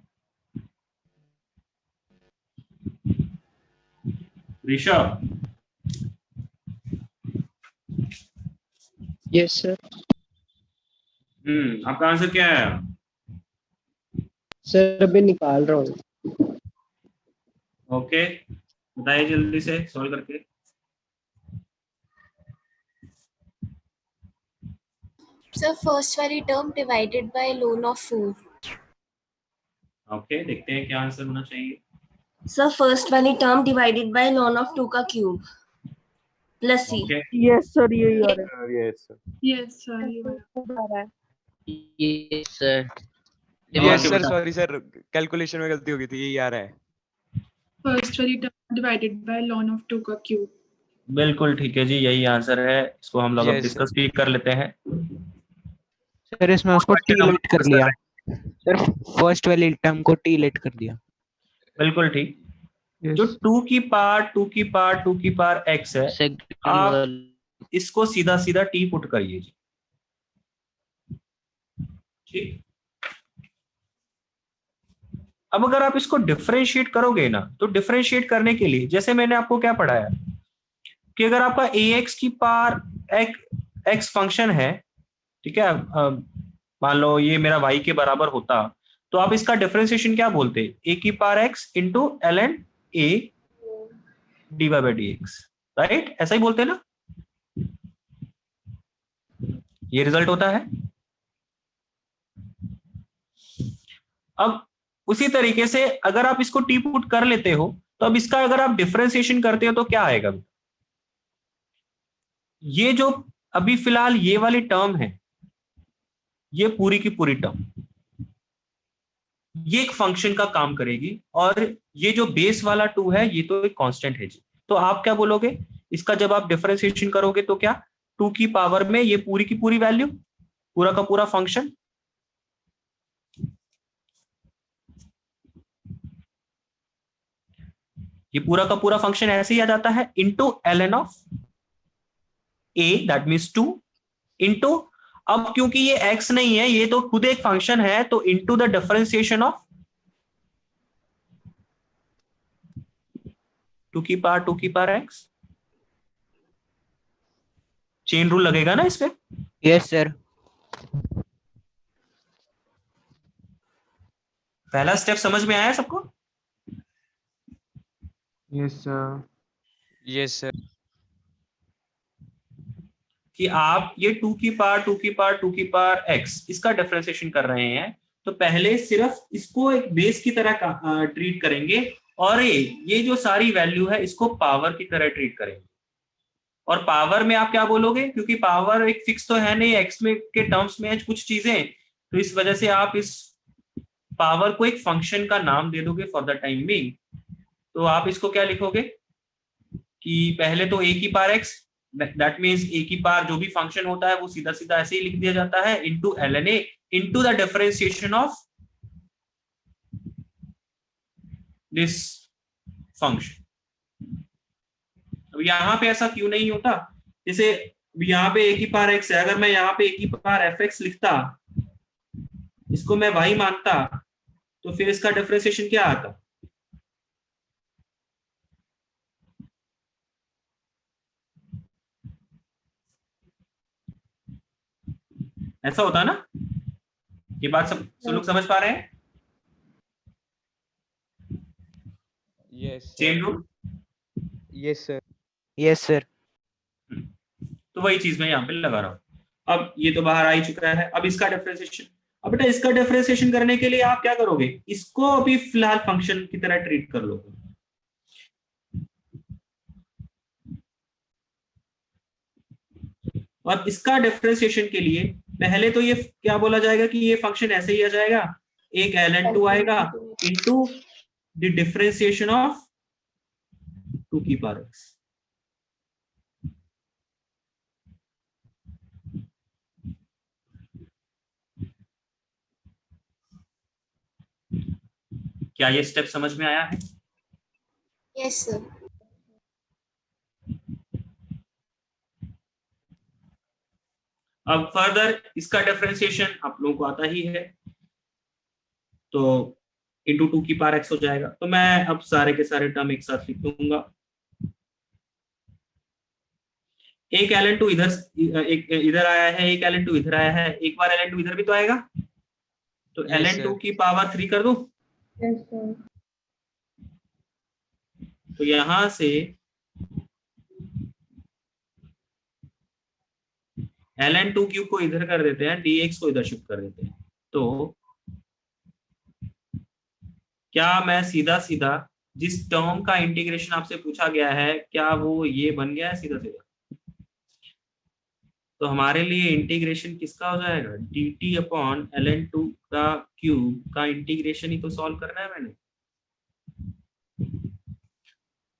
ऋषभ। Yes sir. आपका आंसर क्या है? सर अभी निकाल रहा हूँ। ओके, बताइए जल्दी से सॉल्व करके। सर फर्स्ट वाली term divided by ln of 4। Okay, देखते हैं क्या आंसर होना चाहिए। सर फर्स्ट वाली term divided by ln of 2 का cube plus c। Yes sir यही आ रहा है। Yes sir yes sir, sorry sir, calculation में गलती हो गई थी, यही आ रहा है। फर्स्ट वाली term divided by ln of 2 का क्यूब। बिल्कुल ठीक है जी, यही आंसर है। इसको हम लोग अब Yes, sir. डिस्कस भी कर लेते हैं। सर इसमें उसको टी लेट कर लिया सर, फर्स्ट वाली टर्म को टी लेट कर दिया। बिल्कुल ठीक। जो 2 की पावर x है, आप इसको सीधा सीधा t पुट करिए जी। ठीक। अब अगर आप इसको डिफरेंशिएट करोगे ना, तो डिफरेंशिएट करने के लिए जैसे मैंने आपको क्या पढ़ाया कि अगर आपका ax की पावर x फंक्शन है, ठीक है, मान लो ये मेरा y के बराबर होता, तो आप इसका डिफरेंशिएशन क्या बोलते? a की power x into ln a dy by dx, right? ऐसा ही बोलते हैं ना, ये रिजल्ट होता है। अब उसी तरीके से अगर आप इसको टी पुट कर लेते हो, तो अब इसका अगर आप डिफरेंशिएशन करते हो तो क्या आएगा? ये जो अभी फिलहाल ये वाली टर्म है, ये पूरी की पूरी टर्म ये एक फंक्शन का काम करेगी, और ये जो बेस वाला 2 है ये तो एक कांस्टेंट है जी। तो आप क्या बोलोगे इसका जब आप डिफरेंशिएशन करोगे तो क्या 2 की पावर में ये पूरी की पूरी वैल्यू, पूरा का पूरा फंक्शन, ये पूरा का पूरा फंक्शन ऐसे ही आ जाता है into ln of a, that means 2 into, अब क्योंकि ये x नहीं है, ये तो खुद एक फंक्शन है, तो इनटू द डिफरेंशिएशन ऑफ 2 की पावर x। चेन रूल लगेगा ना इस पे? Yes sir. पहला स्टेप समझ में आया सबको? Yes sir. Yes, sir. कि आप ये 2 की पावर x इसका डिफरेंशिएशन कर रहे हैं, तो पहले सिर्फ इसको एक बेस की तरह ट्रीट करेंगे, और ये जो सारी वैल्यू है इसको पावर की तरह ट्रीट करेंगे। और पावर में आप क्या बोलोगे, क्योंकि पावर एक फिक्स तो है नहीं, x में के टर्म्स में है कुछ चीजें, तो इस वजह से आप इस पावर को एक फंक्शन का नाम दे दोगे फॉर द टाइम बीइंग। तो आप इसको क्या लिखोगे कि पहले तो a की power x, that means a की पावर जो भी फंक्शन होता है वो सीधा सीधा ऐसे ही लिख दिया जाता है into ln a into the differentiation of this function. अब यहाँ पे ऐसा क्यों नहीं होता? जैसे यहाँ पे a की पावर x है, अगर मैं यहाँ पे a की पावर fx लिखता, इसको मैं y मानता, तो फिर इसका डिफरेंशिएशन क्या आता? ऐसा होता ना? ये बात सब लोग समझ पा रहे हैं? Yes. Chain rule? Yes, sir. Yes sir. तो वही चीज मैं यहाँ पे लगा रहा हूं। अब ये तो बाहर आ ही चुका है, अब इसका डिफरेंशिएशन। अब बेटा इसका डिफरेंशिएशन करने के लिए आप क्या करोगे, इसको अभी फिलहाल फंक्शन की तरह ट्रीट कर लोगे। और इसका डिफरेंशिएशन के लिए पहले तो ये क्या बोला जाएगा कि ये फंक्शन ऐसे ही आ जाएगा, एक ln2 आएगा इनटू द डिफरेंशिएशन ऑफ 2 की पावर x। क्या ये स्टेप समझ में आया है? Yes sir. अब फर्दर इसका डिफरेंशिएशन आप लोगों को आता ही है, तो इंटू 2 की पावर x हो जाएगा। तो मैं अब सारे के सारे टर्म एक साथ लिख दूंगा। एक ln2 इधर आया है, एक ln2 इधर आया है, एक बार ln2 इधर भी तो आएगा, तो Yes, ln2 sir. की पावर 3 कर दूं। Yes, sir. तो यहां से ln2 क्यूब को इधर कर देते हैं, dx को इधर शिफ्ट कर देते हैं। तो क्या मैं सीधा सीधा जिस टर्म का इंटीग्रेशन आपसे पूछा गया है, क्या वो ये बन गया है सीधा सीधा? तो हमारे लिए इंटीग्रेशन किसका हो जाएगा, dt अपॉन ln2 का क्यूब का इंटीग्रेशन ही तो सॉल्व करना है मैंने।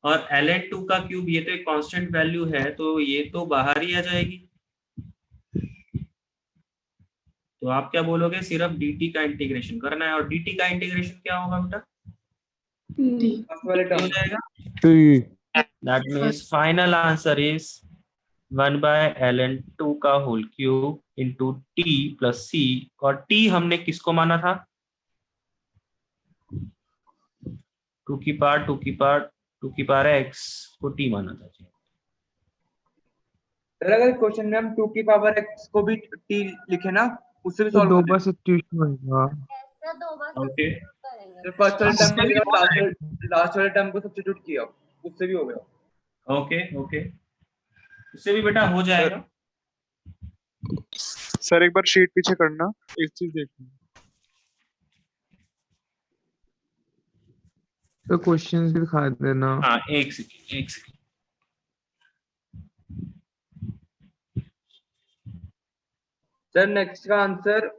और ln2 का क्यूब, ये तो एक कांस्टेंट वैल्यू है, तो ये तो बाहर ही आ जाएगी। तो आप क्या बोलोगे, सिर्फ dt का इंटीग्रेशन करना है। और dt का इंटीग्रेशन क्या होगा बेटा? हो जाएगा। That means final answer is 1/ln2 का whole cube into t plus c। और t हमने किसको माना था? 2 की पावर x को t माना था। सर अगर क्वेश्चन में हम 2 की पावर x को भी t लिखे ना, उससे भी तो सॉल्व 2 कर बार सब्स्टिट्यूशन होगा। ओके, लेंगे। फर्स्ट वाले टर्म में लास्ट वाले टर्म को सब्स्टिट्यूट किया, उससे भी हो गया। ओके ओके, उससे भी बेटा हो जाएगा। सर एक बार शीट पीछे करना, एक चीज देखना। तो क्वेश्चंस भी दिखा देना। हाँ, एक सेकंड। सर नेक्स्ट का answer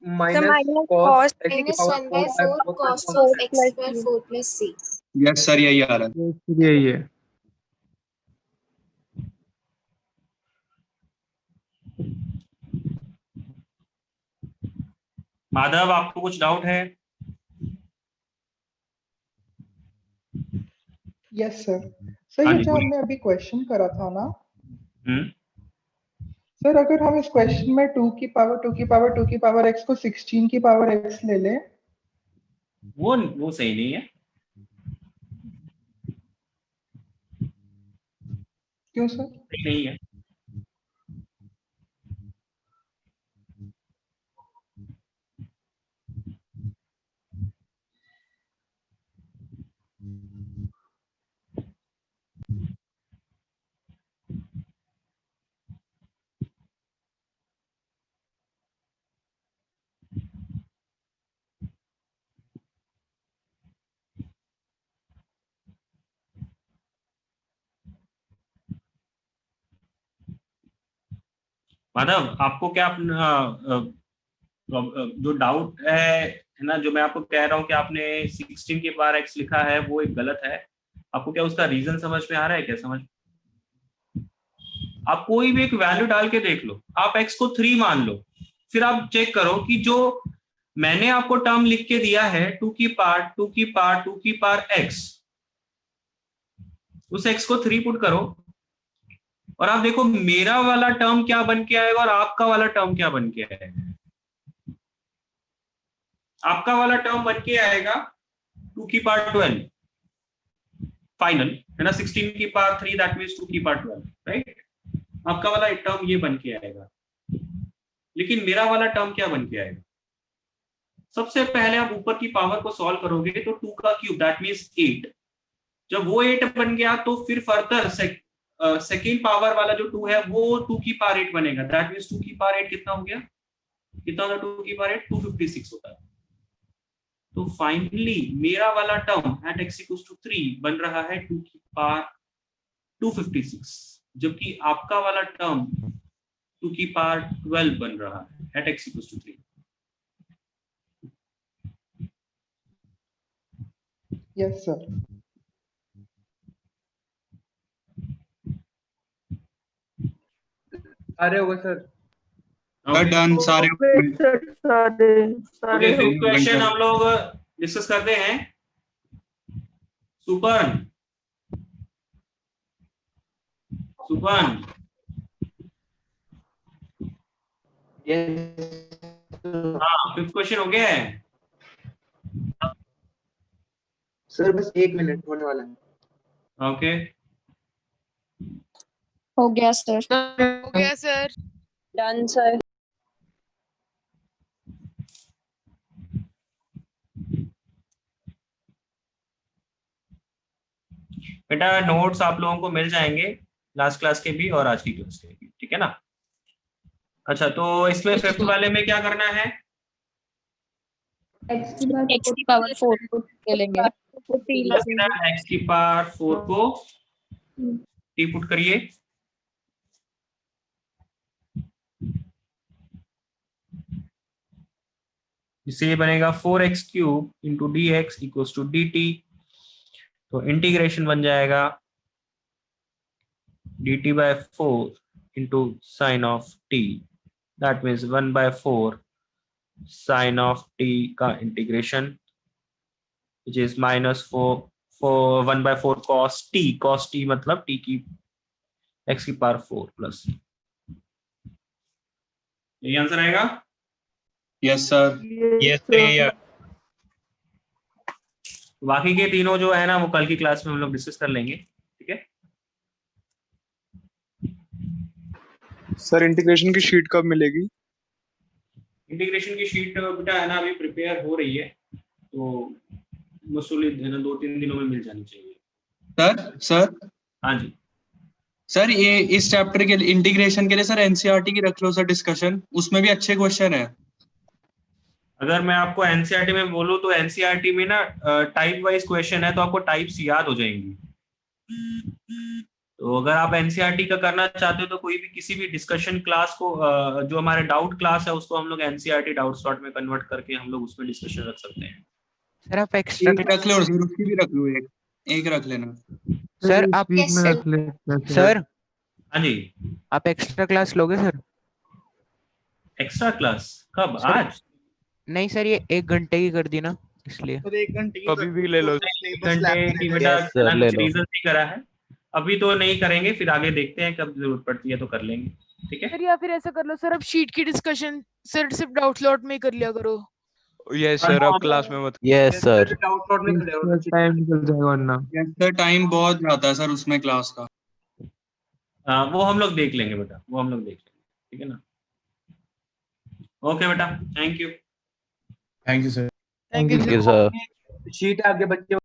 minus cos cos x की -1/4 power cos 4 of x square 4 plus c। Yes sir, यही आ रहा है। यही है। माधव, आपको कुछ डाउट है? Yes sir. सर ये जो हमने अभी क्वेश्चन करा था ना, सर अगर हम इस क्वेश्चन में 2 की पावर x को 16 की पावर x ले लें, वो सही नहीं है। क्यों सर? नहीं है। माधव, आपको क्या जो डाउट है ना, जो मैं आपको कह रहा हूँ कि आपने 16 की पावर x लिखा है, वो एक गलत है। आपको क्या उसका रीजन समझ में आ रहा है? क्या समझ? आप कोई भी एक वैल्यू डाल के देख लो, आप x को 3 मान लो, फिर आप चेक करो कि जो मैंने आपको टर्म लिख के दिया है 2 की पावर x, उस x को 3 पुट करो और आप देखो मेरा वाला टर्म क्या बन के आएगा और आपका वाला टर्म क्या बन के आएगा। आपका वाला टर्म बन के आएगा 2 की पावर 12 फाइनल, है ना, 16 की पावर 3 दैट मींस 2 की पावर 12, राइट। आपका वाला टर्म ये बन के आएगा, लेकिन मेरा वाला टर्म क्या बन के आएगा? सबसे पहले आप ऊपर की पावर को सॉल्व करोगे तो 2 का क्यूब दैट मींस 8। जब वो 8 बन गया तो फिर फर्दर सेकेंड पावर वाला जो 2 है वो 2 की पावर 8 बनेगा, दैट मींस 2 की पावर 8 कितना हो गया? कितना होगा 2 की पावर 8? 256 होता है। तो फाइनली मेरा वाला term at x equals to 3 बन रहा है 2 की पावर 256, जबकि आपका वाला टर्म 2 की पावर 12 बन रहा है at x equals to 3। Yes sir. सारे हो गए सर। डन, सारे ओके, फिफ्थ क्वेश्चन हम लोग डिस्कस करते हैं। सुपन हाँ, फिफ्थ क्वेश्चन हो गया है सर। बस 1 मिनट होने वाला है। ओके, हो गया सर। हो गया सर। Done sir. बेटा नोट्स आप लोगों को मिल जाएंगे लास्ट क्लास के भी और आज की क्लास के भी, ठीक है ना। अच्छा, तो इसमें फिफ्थ वाले में क्या करना है? x की पावर 4 को ले लेंगे, तो t लगेंगे। x की पावर 4 को t पुट करिए। इससे ये बनेगा 4x cube into D X equals to D T. तो इंटीग्रेशन बन जाएगा dt by 4 into sin of t, that means 1/4 sin of t का integration which is -1/4 cos t मतलब t की x की पावर 4 प्लस, यही आंसर आएगा। Yes sir. Yes sir. बाकी के तीनों जो है ना वो कल की क्लास में हम लोग डिस्कस कर लेंगे, ठीक है। सर इंटीग्रेशन की शीट कब मिलेगी? इंटीग्रेशन की शीट बेटा है ना अभी प्रिपेयर हो रही है, तो मसूली है ना 2-3 दिनों में मिल जानी चाहिए। सर हाँ जी सर, ये इस चैप्टर के लिए इंटीग्रेशन के लिए सर एनसीईआरटी की रख लो सर डिस्कशन, उसमें भी अच्छे क्वेश्चन है। अगर मैं आपको एनसीईआरटी में बोलूं तो एनसीईआरटी में ना टाइप वाइज क्वेश्चन है, तो आपको टाइप्स याद हो जाएंगी। तो अगर आप एनसीईआरटी का करना चाहते हो तो कोई भी किसी भी डिस्कशन क्लास को जो हमारे डाउट क्लास है उसको हम लोग एनसीईआरटी डाउट स्लॉट में कन्वर्ट करके हम लोग उसमें डिस्कशन रख सकते हैं। सर आप एक्स्ट्रा रख लो, उसकी भी रख लो, एक रख लेना सर। आप सर हाँ जी आप एक्स्ट्रा क्लास लोगे सर? एक्स्ट्रा क्लास कब? आज नहीं सर, ये 1 घंटे की कर दी ना इसलिए। सर 1 घंटे की कभी भी ले लो। 1 घंटे की बेटा रीजन नहीं करा है, अभी तो नहीं करेंगे, फिर आगे देखते हैं कब जरूरत पड़ती है तो कर लेंगे, ठीक है। सर या फिर ऐसा कर लो सर, अब शीट की डिस्कशन सिर्फ डाउट स्लॉट में ही कर लिया करो। यस सर, अब क्लास में मत। Yes sir. डाउट स्लॉट में कर लिया टाइम निकल जाएगा वरना। यस सर, टाइम बहुत जाता है सर उसमें क्लास का। वो हम लोग देख लेंगे बेटा, वो हम लोग देख लेंगे, ठीक है ना। ओके बेटा, thank you sir. Thank you sir. Sheet आगे बच्चे